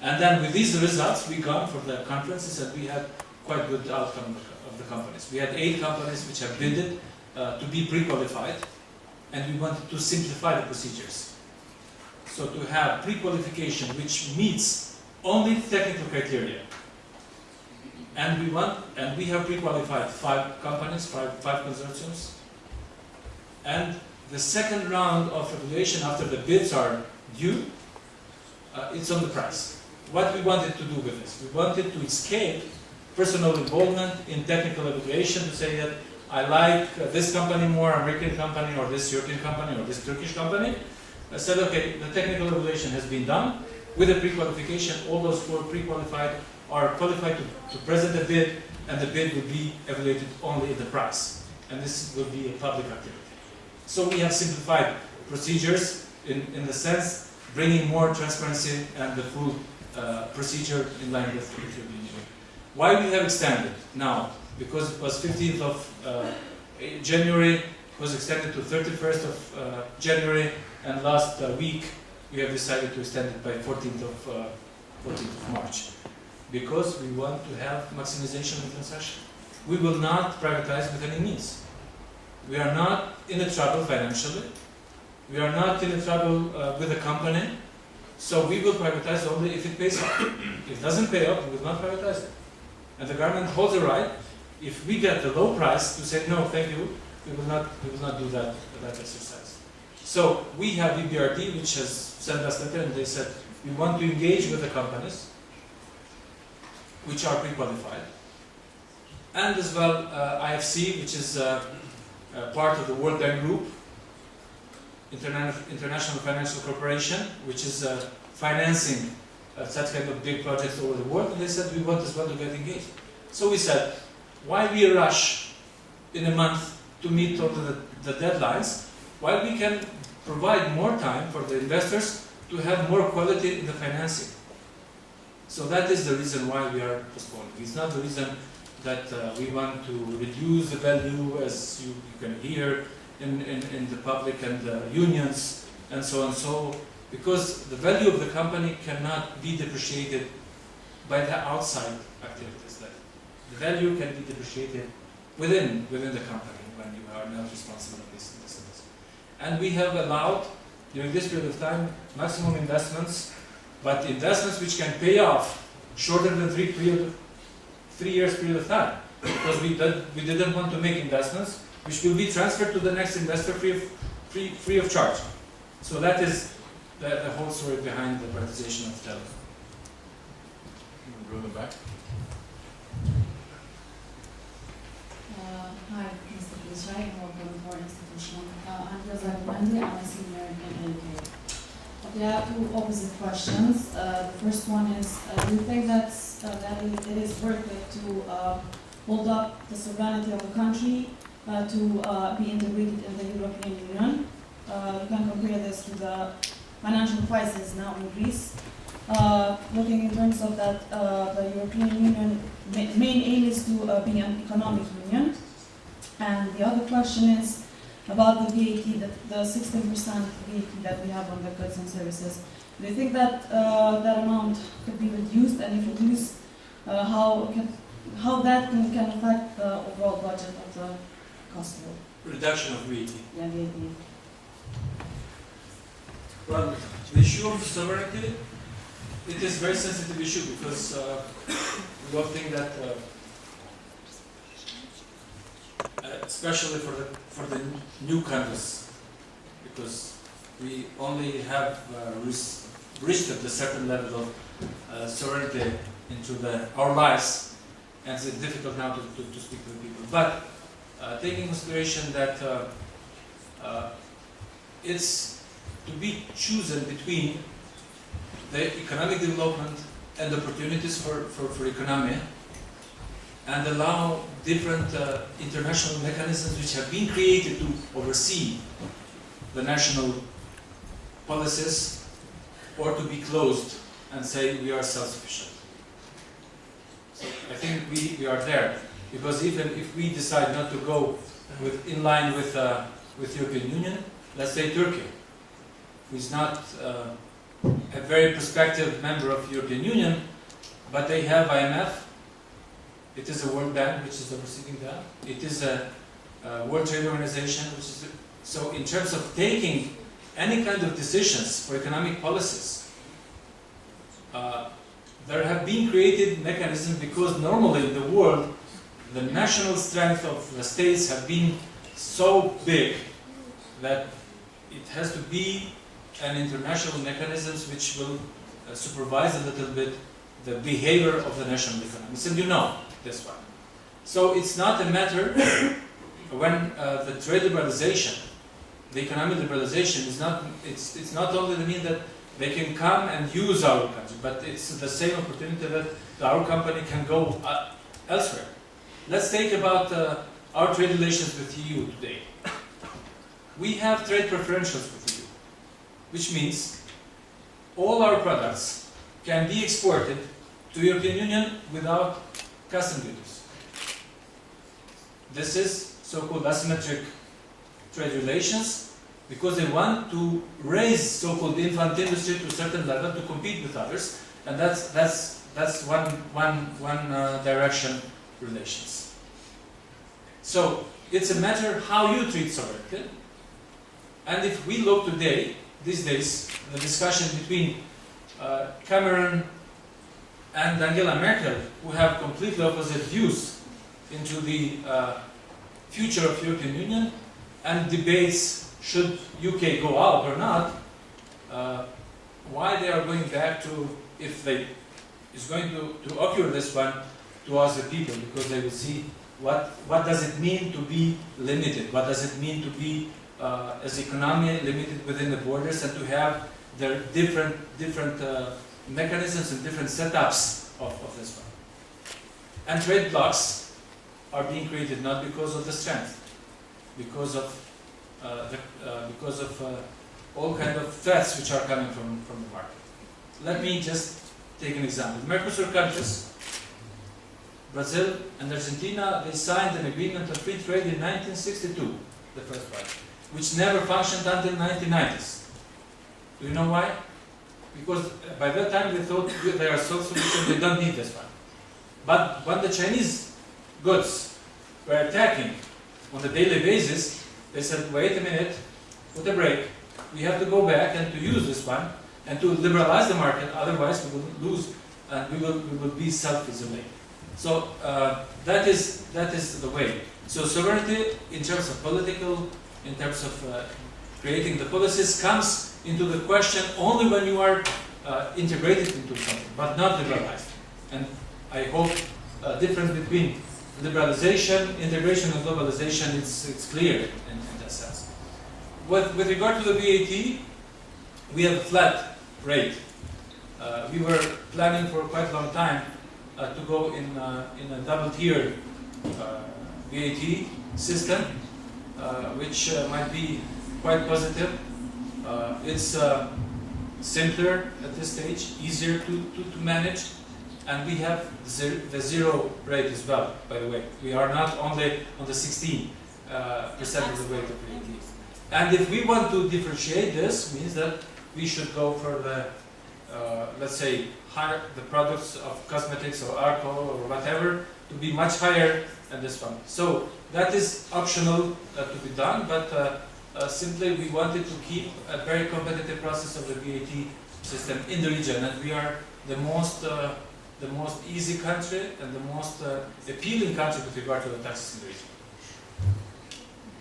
And then with these results, we gone for the conferences and we had quite good outcome of the companies. We had 8 companies which have bidded to be pre-qualified, and we wanted to simplify the procedures. So to have pre-qualification which meets only technical criteria. And we have pre-qualified 5 companies, 5 consortiums. And the second round of evaluation after the bids are due, it's on the price. What we wanted to do with this? We wanted to escape personal involvement in technical evaluation to say that I like this company more, American company, or this European company, or this Turkish company. I said, okay, the technical evaluation has been done. With the pre-qualification, all those 4 pre-qualified are qualified to present a bid, and the bid will be evaluated only at the price. And this will be a public activity. So we have simplified procedures in the sense bringing more transparency and the full procedure in line with the European Union. Why we have extended now? Because it was 15th of January, it was extended to 31st of January, and last week we have decided to extend it by 14th of March. Because we want to have maximization of transaction. We will not privatize with any means. We are not in a trouble financially. We are not in a trouble with the company. So we will privatize only if it pays off. If it doesn't pay off, we will not privatize it. And the government holds the right, if we get the low price, to say no, thank you, we will not do that exercise. So we have EBRD, which has sent us a letter, and they said we want to engage with the companies which are pre-qualified, and as well IFC, which is part of the World Bank Group, International Financial Corporation, which is financing such kind of big projects over the world, and they said we want as well to get engaged. So we said, why we rush in a month to meet all the deadlines, while we can provide more time for the investors to have more quality in the financing. So that is the reason why we are postponing. It's not the reason that we want to reduce the value, as you can hear in the public and the unions and so on. So, because the value of the company cannot be depreciated by the outside activities. The value can be depreciated within the company when you are not responsible for this. And we have allowed, during this period of time, maximum investments, but investments which can pay off shorter than 3 years period of time. Because we didn't want to make investments which will be transferred to the next investor free of charge. So that is the whole story behind the privatization of Tariff. Go in the back. Hi, Mr. Pishai, welcome for institutional. I'm Rosa Grandi, I'm a senior in UK. There are two opposite questions. The first one is, do you think that it is worth it to hold up the sovereignty of the country to be integrated in the European Union? You can compare this to the financial crisis now in Greece. Looking in terms of that, the European Union main aim is to be an economic union. And the other question is about the VAT, the 16% VAT that we have on the goods and services. Do you think that that amount could be reduced, and if reduced, how that can affect the overall budget of the Kosovo? Reduction of VAT. Yeah, VAT. Well, the issue of sovereignty, it is a very sensitive issue because we all think that, especially for the new countries, because we only have reached at a certain level of sovereignty into our lives, and it's difficult now to speak to the people. But taking consideration that it's to be chosen between the economic development and opportunities for economy, and allow different international mechanisms which have been created to oversee the national policies, or to be closed and say we are self-sufficient. So I think we are there, because even if we decide not to go in line with European Union, let's say Turkey, who is not a very prospective member of European Union, but they have IMF. It is a World Bank which is overseeing that. It is a World Trade Organization, which is so. In terms of taking any kind of decisions for economic policies, there have been created mechanisms, because normally in the world, the national strength of the states have been so big that it has to be an international mechanisms which will supervise a little bit the behavior of the national economies, and you know this one. So it's not a matter when the trade liberalization, the economic liberalization is not. It's not only the mean that they can come and use our country, but it's the same opportunity that our company can go elsewhere. Let's think about our trade relations with EU today. We have trade preferentials with EU, which means all our products can be exported to the European Union without customs duties. This is so-called asymmetric trade relations, because they want to raise so-called infant industry to a certain level to compete with others, and that's one direction relations. So it's a matter how you treat sovereignty. And if we look today, these days, the discussion between Cameron and Angela Merkel, who have completely opposite views into the future of European Union, and debates should UK go out or not, why they are going back to, if they is going to occur this one towards the people, because they will see what does it mean to be limited, what does it mean to be as economy limited within the borders, and to have their different mechanisms and different setups of this one. And trade blocks are being created not because of the strength, because of all kind of threats which are coming from the market. Let me just take an example. The Mercosur countries, Brazil and Argentina, they signed an agreement of free trade in 1962, the first one, which never functioned until 1990s. Do you know why? Because by that time they thought they are self-sufficient, they don't need this one. But when the Chinese goods were attacking on a daily basis, they said, wait a minute, put a break. We have to go back and to use this one and to liberalize the market, otherwise we will lose and we will be self-isolated. So that is the way. So sovereignty in terms of political, in terms of creating the policies, comes into the question only when you are integrated into something, but not liberalized. And I hope a difference between liberalization, integration, and globalization, it's clear in that sense. With regard to the VAT, we have a flat rate. We were planning for quite a long time to go in a double-tier VAT system, which might be quite positive. It's simpler at this stage, easier to manage, and we have the zero rate as well, by the way. We are not only on the 16% of the rate of VAT. And if we want to differentiate this, means that we should go for the, let's say, higher, the products of cosmetics or alcohol or whatever, to be much higher than this one. So that is optional to be done, but simply we wanted to keep a very competitive process of the VAT system in the region, and we are the most easy country and the most appealing country with regard to the taxes in the region.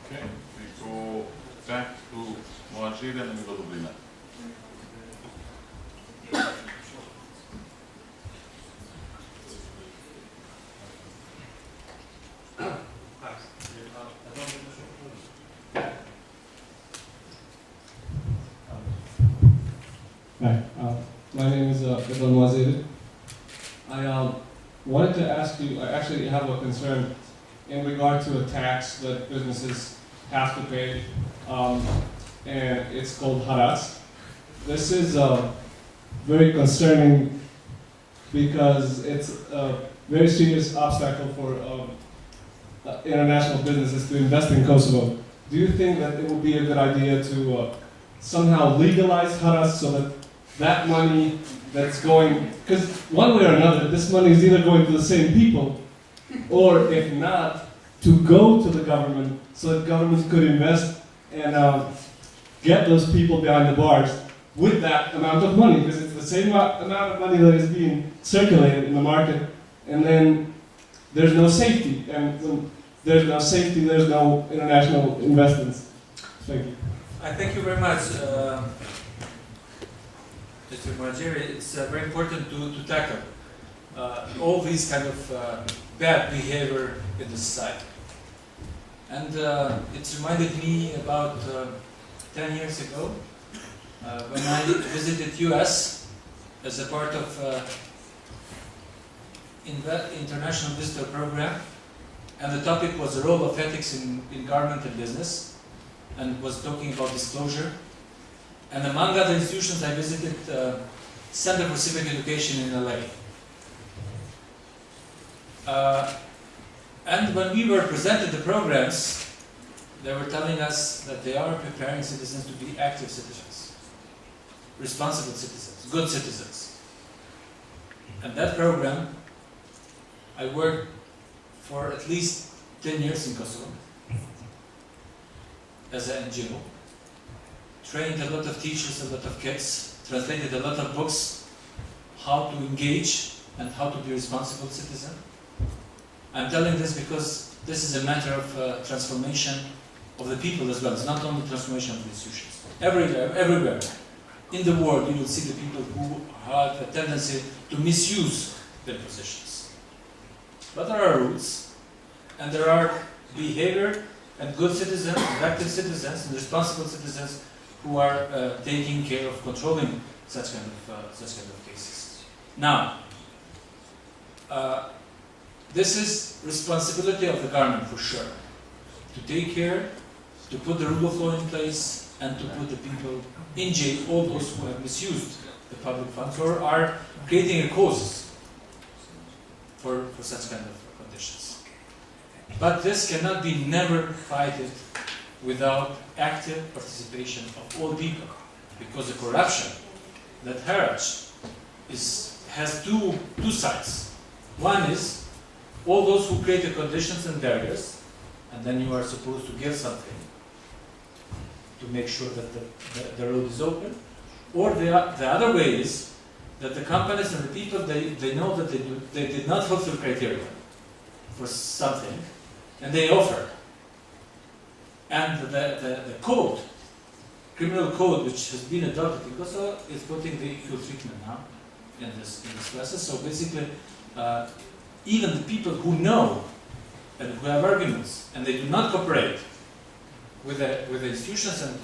Okay, we go back to Moajir and then we go to Blina. Hi, my name is Ibn Waziri. I wanted to ask you, I actually have a concern in regard to a tax that businesses have to pay, and it's called Haras. This is very concerning because it's a very serious obstacle for international businesses to invest in Kosovo. Do you think that it would be a good idea to somehow legalize Haras so that that money that's going, because one way or another, this money is either going to the same people, or if not, to go to the government so that governments could invest and get those people behind the bars with that amount of money, because it's the same amount of money that is being circulated in the market, and then there's no safety, and when there's no safety, there's no international investments. Thank you. I thank you very much, Mr. Moajiri. It's very important to tackle all these kind of bad behavior in the society. And it reminded me about 10 years ago when I visited US as a part of international visitor program, and the topic was the role of ethics in government and business, and was talking about disclosure. And among other institutions, I visited Center for Civic Education in LA. And when we were presented the programs, they were telling us that they are preparing citizens to be active citizens, responsible citizens, good citizens. And that program, I worked for at least 10 years in Kosovo as an NGO. Trained a lot of teachers, a lot of kids, translated a lot of books, how to engage and how to be a responsible citizen. I'm telling this because this is a matter of transformation of the people as well. It's not only transformation of the institutions. Everywhere. in the world you will see the people who have a tendency to misuse their positions. But there are rules, and there are behavior and good citizens, and active citizens, and responsible citizens who are taking care of controlling such kind of cases. Now, this is responsibility of the government for sure, to take care, to put the rule of law in place, and to put the people in jail, all those who have misused the public funds or are creating causes for such kind of conditions. But this cannot be never fighted without active participation of all people, because the corruption that Haraj has two sides. One is all those who create the conditions and barriers, and then you are supposed to give something to make sure that the road is open. Or the other way is that the companies and the people, they know that they did not fulfill criteria for something, and they offer. And the code, criminal code, which has been adopted in Kosovo, is putting the equal treatment now in this process. So basically, even the people who know and who have arguments and they do not cooperate with the institutions and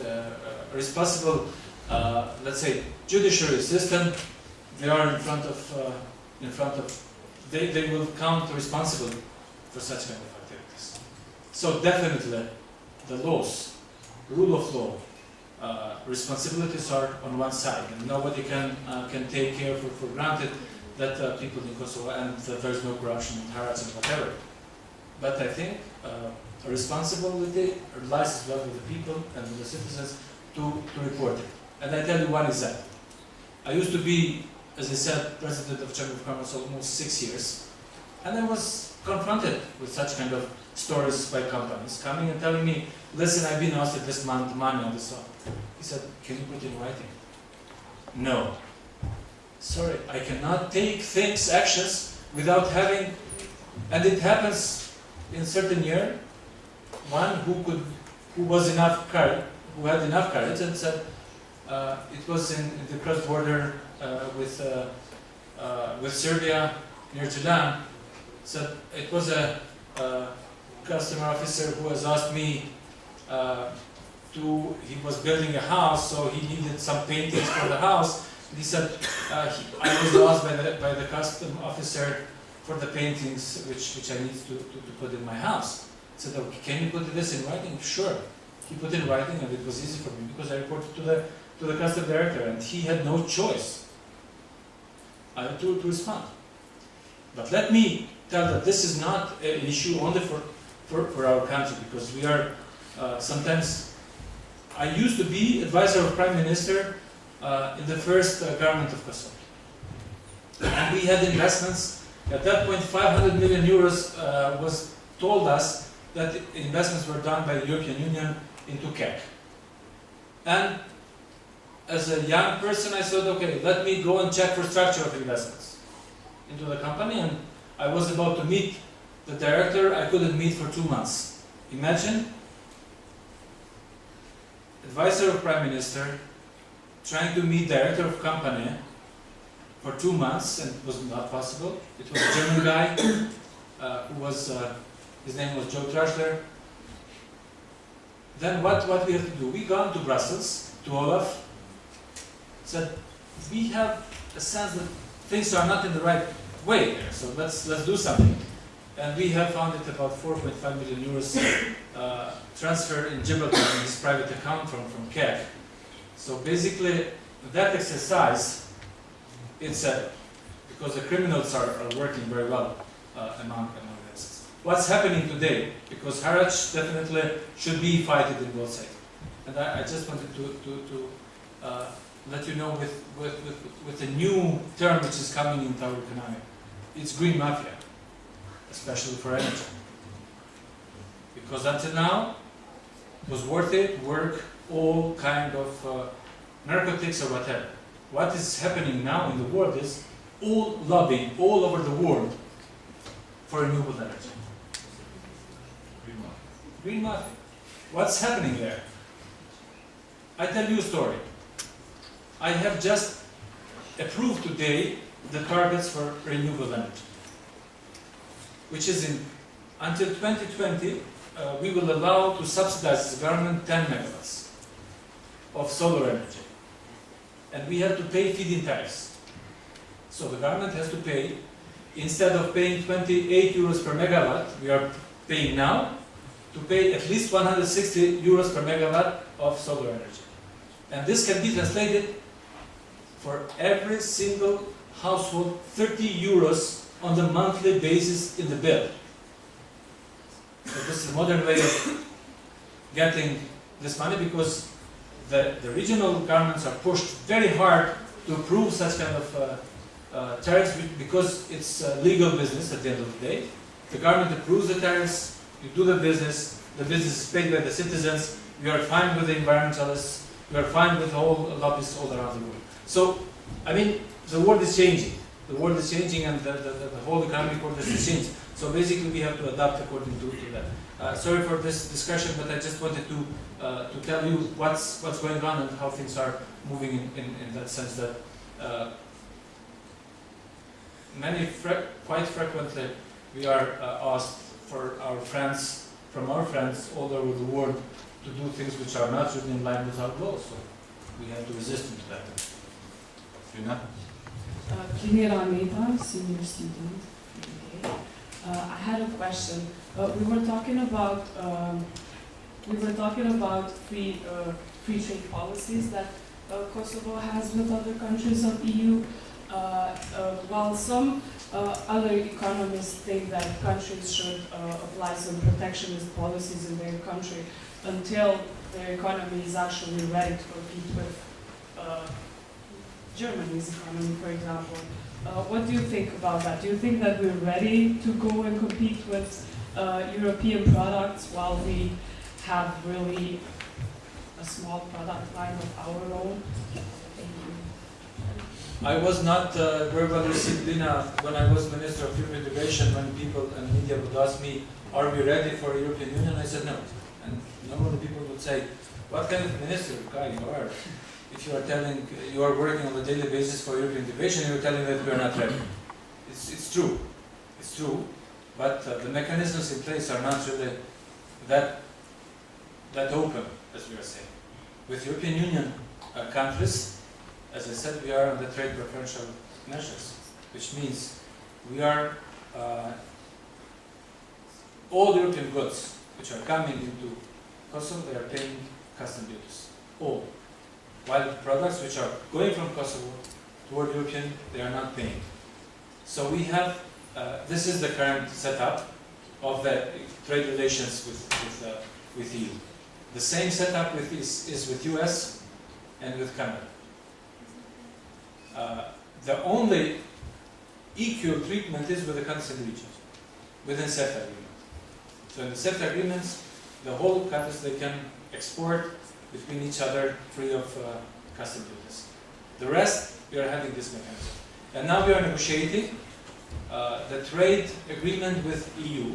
responsible, let's say, judiciary system, they are in front of they will count responsible for such kind of activities. So definitely, the laws, rule of law, responsibilities are on one side, and nobody can take care for granted that people in Kosovo and there is no corruption and harassment and whatever. But I think responsibility lies as well with the people and with the citizens to report it. And I tell you one example. I used to be, as I said, president of Chamber of Commerce almost 6 years, and I was confronted with such kind of stories by companies coming and telling me, listen, I've been asked this month money on this. He said, can you put it in writing? No. Sorry, I cannot take things, actions, without having, and it happens in certain year, one who was enough courage, who had enough courage and said, it was in the cross border with Serbia near Julan. So it was a customer officer who has asked me he was building a house, so he needed some paintings for the house. And he said, I was asked by the custom officer for the paintings which I need to put in my house. I said, okay, can you put this in writing? Sure. He put in writing, and it was easy for me because I reported to the custom director, and he had no choice to respond. But let me tell that this is not an issue only for our country, because we are sometimes. I used to be advisor of Prime Minister in the first government of Kosovo, and we had investments. At that point, 500 million euros was told us that investments were done by the European Union into KEK. And as a young person, I said, okay, let me go and check for structure of investments into the company. And I was about to meet the director. I couldn't meet for 2 months. Imagine, advisor of Prime Minister, trying to meet director of company for 2 months, and it was not possible. It was a German guy who was, his name was Joe Trashler. Then what we have to do? We gone to Brussels, to Olaf, said, we have a sense that things are not in the right way there, so let's do something. And we have found it about 4.5 million euros transfer in Gibraltar in his private account from KEK. So basically, that exercise, it's because the criminals are working very well among this. What's happening today? Because Haraj definitely should be fighted in both sides. And I just wanted to let you know with a new term which is coming into our economy. It's green mafia, especially for energy. Because until now, it was worth it, work, all kind of narcotics or whatever. What is happening now in the world is all lobbying all over the world for renewable energy. Green mafia. What's happening there? I tell you a story. I have just approved today the targets for renewable energy, which is until 2020, we will allow to subsidize the government 10 megawatts of solar energy. And we have to pay feed-in tariffs. So the government has to pay, instead of paying 28 euros per megawatt, we are paying now, to pay at least 160 euros per megawatt of solar energy. And this can be translated for every single household, 30 euros on the monthly basis in the bill. So this is a modern way of getting this money, because the regional governments are pushed very hard to approve such kind of tariffs, because it's legal business at the end of the day. The government approves the tariffs, you do the business is paid by the citizens, you are fine with the environmentalists, you are fine with all lobbyists all around the world. So, I mean, the world is changing. The world is changing, and the whole economic order is changing. So basically we have to adapt according to that. Sorry for this discussion, but I just wanted to tell you what's going on and how things are moving in that sense, that quite frequently we are asked from our friends all over the world to do things which are not really in line with our goals. So we have to resist to that. Rina? Kinira Mehta, senior student. Okay. I had a question. We were talking about free trade policies that Kosovo has with other countries of EU. While some other economists think that countries should apply some protectionist policies in their country until their economy is actually ready to compete with Germany's economy, for example. What do you think about that? Do you think that we're ready to go and compete with European products while we have really a small product line of our own? Thank you. I was not very well received, Lina, when I was Minister of European Integration, when people and media would ask me, are we ready for the European Union? I said no. And normally people would say, what kind of minister guy you are? If you are telling, you are working on a daily basis for European integration, you're telling that we are not ready. It's true. It's true. But the mechanisms in place are not really that open, as we are saying. With European Union countries, as I said, we are on the trade preferential measures, which means we are all the European goods which are coming into Kosovo, they are paying custom duties. All. While products which are going from Kosovo toward European, they are not paying. So we have, this is the current setup of the trade relations with EU. The same setup is with US and with Canada. The only equal treatment is with the countries in the region, within CETA agreement. So in the CETA agreements, the whole countries, they can export between each other free of custom duties. The rest, we are having this mechanism. And now we are negotiating the trade agreement with EU,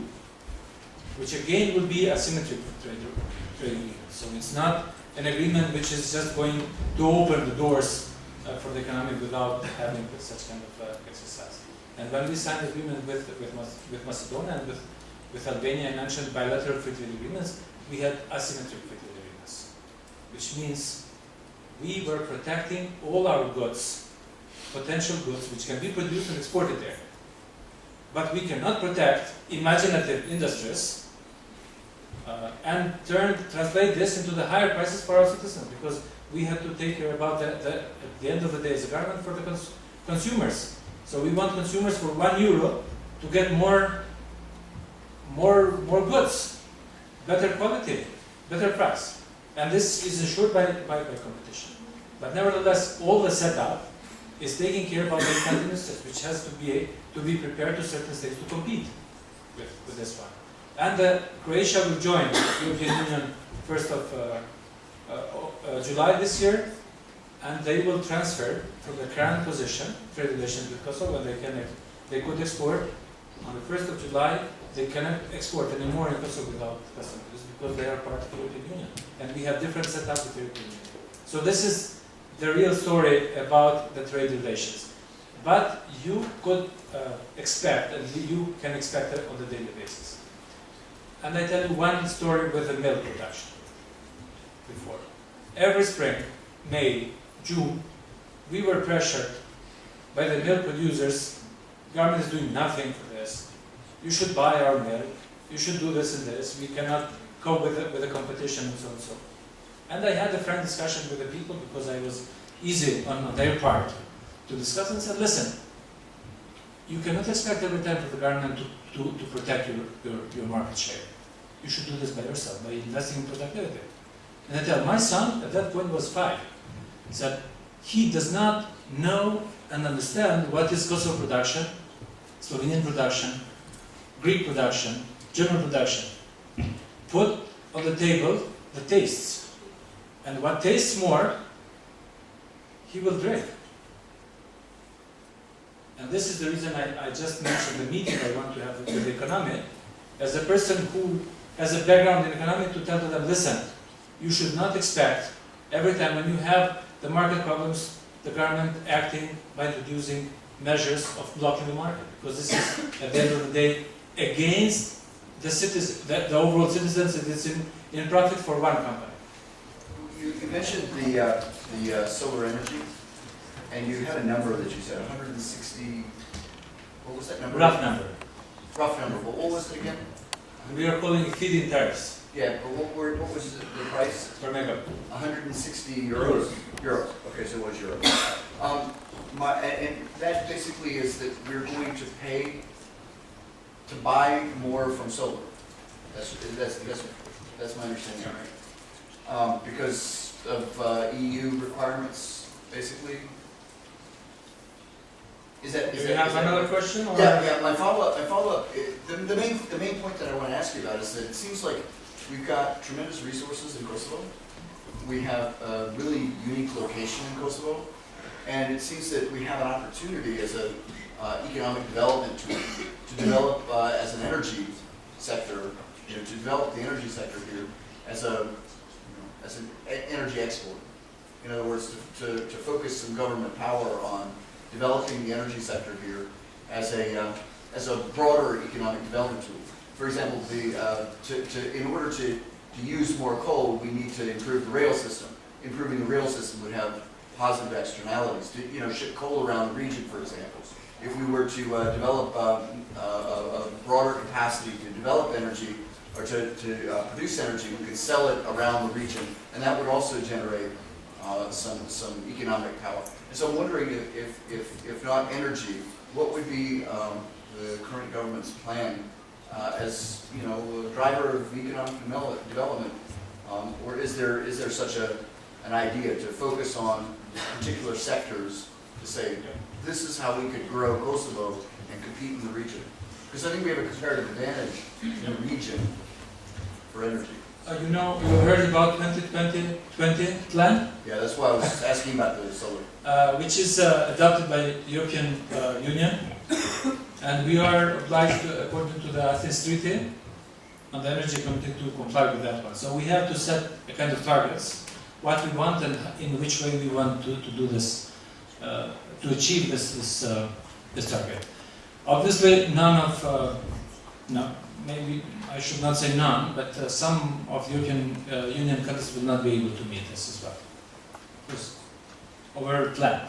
which again will be asymmetric trade agreement. So it's not an agreement which is just going to open the doors for the economy without having such kind of exercise. And when we signed agreement with Macedonia and with Albania, I mentioned bilateral free trade agreements, we had asymmetric free trade agreements, which means we were protecting all our goods, potential goods, which can be produced and exported there. But we cannot protect imaginative industries and translate this into the higher prices for our citizens, because we have to take care about at the end of the day as a government for the consumers. So we want consumers for €1 to get more goods, better quality, better price. And this is ensured by competition. But nevertheless, all the setup is taking care about the different industries, which has to be prepared to certain states to compete with this one. And Croatia will join the European Union 1st of July this year, and they will transfer from the current position, trade relations with Kosovo, and they could export on the 1st of July. They cannot export anymore in Kosovo without customs because they are part of the European Union, and we have different setup with the European Union. So this the real story about the trade relations. But you could expect, and you can expect it on a daily basis. And I tell you one story with the milk production before. Every spring, May, June, we were pressured by the milk producers. Government is doing nothing for this. You should buy our milk. You should do this and this. We cannot cope with the competition and so and so. And I had a frank discussion with the people because I was easy on their part to discuss and said, listen, you cannot expect every time for the government to protect your market share. You should do this by yourself, by investing in productivity. And I tell my son, at that point was 5, he said, he does not know and understand what is Kosovo production, Slovenian production, Greek production, German production. Put on the table the tastes. And what tastes more, he will drink. And this is the reason I just mentioned the meeting I want to have with the economy, as a person who has a background in economics, to tell to them, listen, you should not expect every time when you have the market problems, the government acting by introducing measures of blocking the market, because this is, at the end of the day, against the citizens, the overall citizens. It is in profit for one company. You mentioned the solar energy, and you had a number that you said 160. What was that number? Rough number. Rough number. But what was it again? We are calling it feed-in tariffs Yeah, but what was the price? per megawatt. 160 euros. Euros. Okay, so it was euros. And that basically is that we're going to pay to buy more from solar. That's my understanding, right? Because of EU requirements, basically. Do you have another question? Or? Yeah. My follow-up. The main point that I want to ask you about is that it seems like we've got tremendous resources in Kosovo. We have a really unique location in Kosovo, and it seems that we have an opportunity as an economic development to develop as an energy sector, to develop the energy sector here as an energy export. In other words, to focus some government power on developing the energy sector here as a broader economic development tool. For example, in order to use more coal, we need to improve the rail system. Improving the rail system would have positive externalities. To ship coal around the region, for example. If we were to develop a broader capacity to develop energy or to produce energy, we could sell it around the region, and that would also generate some economic power. And so I'm wondering if not energy, what would be the current government's plan as a driver of economic development, or is there such an idea to focus on particular sectors to say this is how we could grow Kosovo and compete in the region? Because I think we have a comparative advantage in the region for energy. You heard about 2020 plan? Yeah, that's why I was asking about the solar. Which is adopted by the European Union, and we are obliged, according to the Athens Treaty, on the Energy Committee, to comply with that one. So we have to set a kind of targets, what we want and in which way we want to do this, to achieve this target. Obviously, maybe I should not say none, but some of the European Union countries will not be able to meet this as well. Because over plan.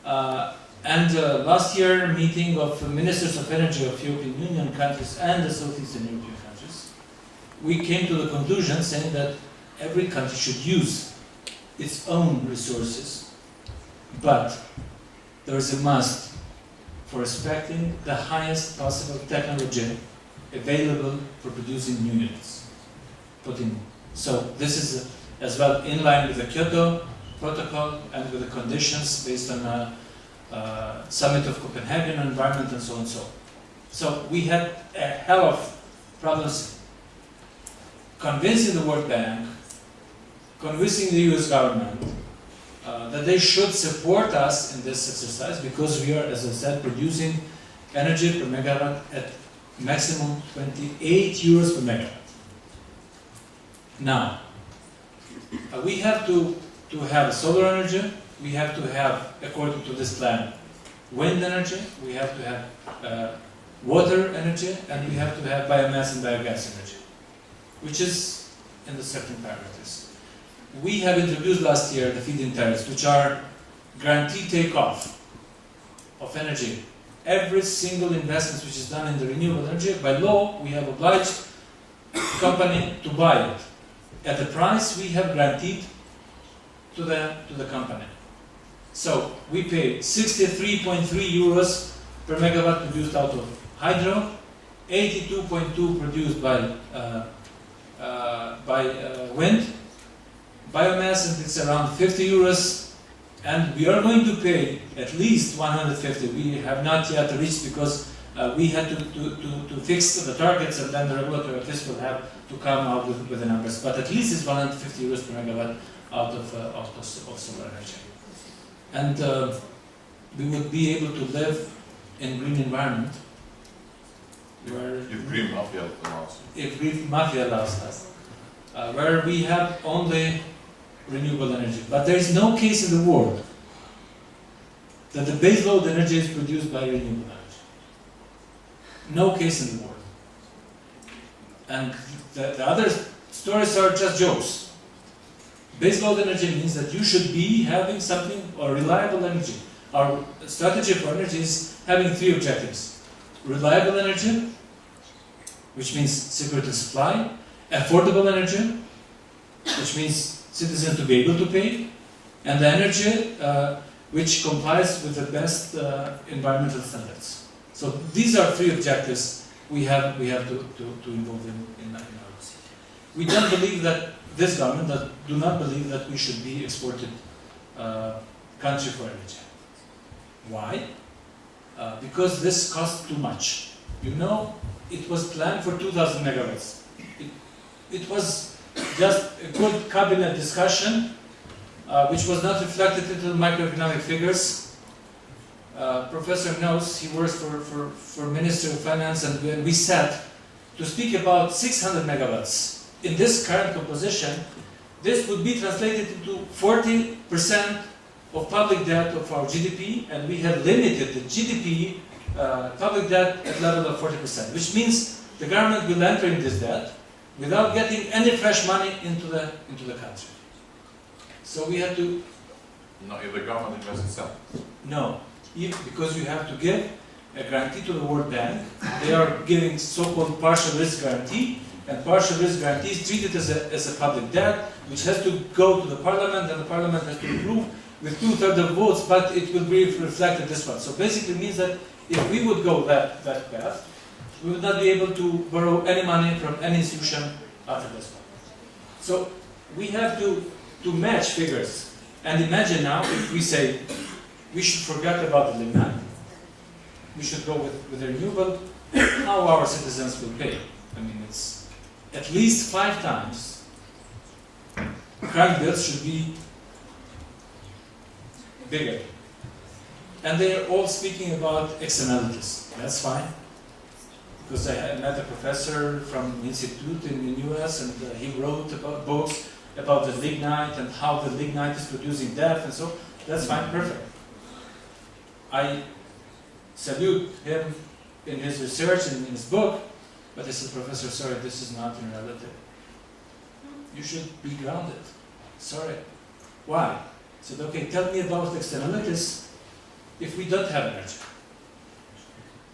Last year, meeting of ministers of energy of European Union countries and the Southeastern European countries, we came to the conclusion saying that every country should use its own resources, but there is a must for respecting the highest possible technology available for producing new units. So this is as well in line with the Kyoto Protocol and with the conditions based on Summit of Copenhagen on environment and so on and so on. So we had a hell of problems convincing the World Bank, convincing the US government that they should support us in this exercise, because we are, as I said, producing energy per megawatt at maximum 28 euros per megawatt. Now, we have to to have solar energy, we have to have, according to this plan, wind energy, we have to have water energy, and we have to have biomass and biogas energy, which is in the certain parameters. We have introduced last year the feed-in tariffs, which are guaranteed take-off of energy. Every single investment which is done in the renewable energy, by law, we have obliged the company to buy it at the price we have guaranteed to the company. So we pay 63.3 euros per megawatt produced out of hydro, 82.2 produced by wind, biomass, and it's around 50 euros, and we are going to pay at least 150. We have not yet reached, because we had to fix the targets, and then the regulatory fiscal have to come out with the numbers. But at least it's 150 euros per megawatt out of solar energy. And we would be able to live in green environment where If green mafia allows. if green mafia allows us, where we have only renewable energy. But there is no case in the world that the baseload energy is produced by renewable energy. No case in the world. And the other stories are just jokes. Baseload energy means that you should be having something, or reliable energy. Our strategy for energy is having three objectives: reliable energy, which means security of supply; affordable energy, which means citizens to be able to pay; and the energy which complies with the best environmental standards. So these are three objectives we have to involve in our policy. We don't believe that this government do not believe that we should be exported country for energy. Why? Because this costs too much. You know, it was planned for 2,000 megawatts. It was just a good cabinet discussion, which was not reflected into the macroeconomic figures. Professor knows, he works for Ministry of Finance, and when we sat to speak about 600 megawatts in this current composition, this would be translated into 40% of public debt of our GDP, and we have limited the GDP public debt at level of 40%, which means the government will enter in this debt without getting any fresh money into the country. So we have to... No, if the government invests itself. No, because you have to give a guarantee to the World Bank. They are giving so-called partial risk guarantee, and partial risk guarantee is treated as a public debt, which has to go to the parliament, and the parliament has to approve with 2/3 of votes, but it will be reflected this one. So basically means that if we would go that path, we would not be able to borrow any money from any institution after this one. So we have to match figures. And imagine now if we say we should forget about the lignite, we should go with the renewable, how our citizens will pay. I mean, it's at least 5 times. Current bills should be bigger. And they are all speaking about externalities. That's fine. Because I met a professor from an institute in the US, and he wrote about books about the lignite and how the lignite is producing death, and so that's fine, perfect. I salute him in his research and in his book, but I said, Professor, sorry, this is not in reality. You should be grounded. Sorry. Why? I said, okay, tell me about externalities if we don't have energy.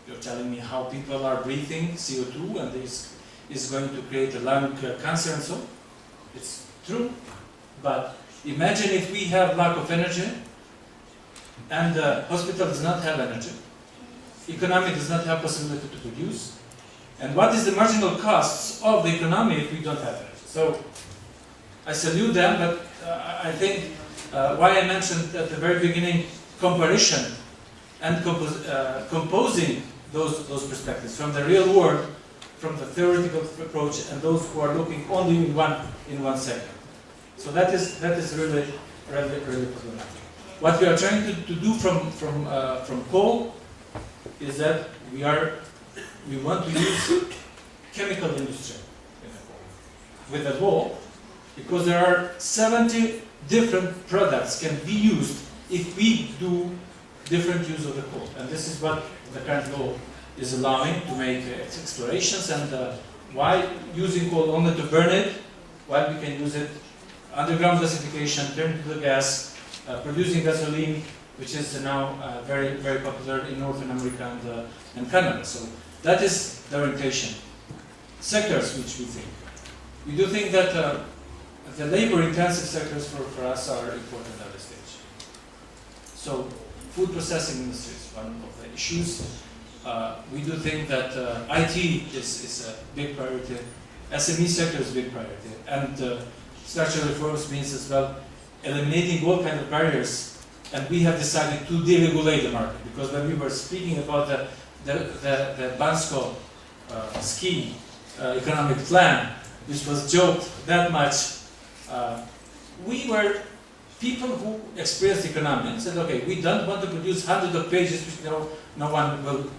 You're telling me how people are breathing CO2 and this is going to create a lung cancer and so. It's true. But imagine if we have lack of energy and the hospital does not have energy, economy does not have possibility to produce, and what is the marginal costs of the economy if we don't have energy? So I salute them, but I think why I mentioned at the very beginning comparison and composing those perspectives from the real world, from the theoretical approach, and those who are looking only in one segment. So that is really problematic. What we are trying to do from coal is that we want to use chemical industry with the law, because there are 70 different products can be used if we do different use of the coal. And this is what the current law is allowing to make explorations, and why using coal only to burn it, while we can use it underground gasification, turn to the gas, producing gasoline, which is now very, very popular in North America and Canada. So that is the orientation. Sectors which we think. We do think that the labor-intensive sectors for us are important at this stage. So food processing industry is one of the issues. We do think that IT is a big priority. SME sector is a big priority. And structural reforms means as well eliminating all kinds of barriers. And we have decided to deregulate the market, because when we were speaking about the Bansko ski economic plan, which was joked that much, we were people who experienced economy and said, okay, we don't want to produce hundreds of pages which no one will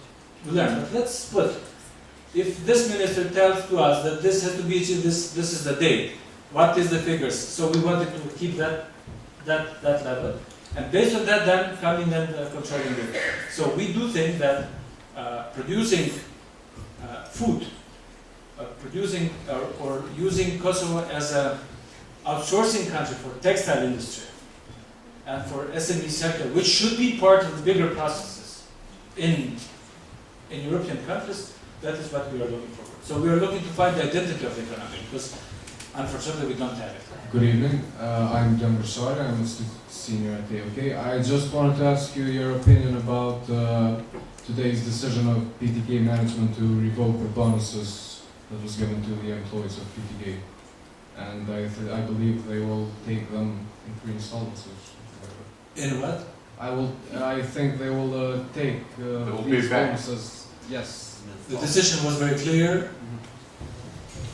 learn. But let's put, if this minister tells to us that this has to be achieved, this is the date, what is the figures? So we wanted to keep that level. And based on that, then coming and controlling it. So we do think that producing food, producing or using Kosovo as an outsourcing country for textile industry and for SME sector, which should be part of the bigger processes in European countries, that is what we are looking for. So we are looking to find the identity of the economy, because unfortunately we don't have it. Good evening. I'm Jan Bursari. I'm a senior at AOK. I just wanted to ask you your opinion about today's decision of PTK management to revoke the bonuses that was given to the employees of PTK. And I believe they will take them in 3 installments. In what? I think they will take these bonuses. Yes. The decision was very clear.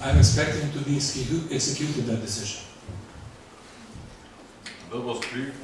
I'm expecting to be executed that decision. That was brief.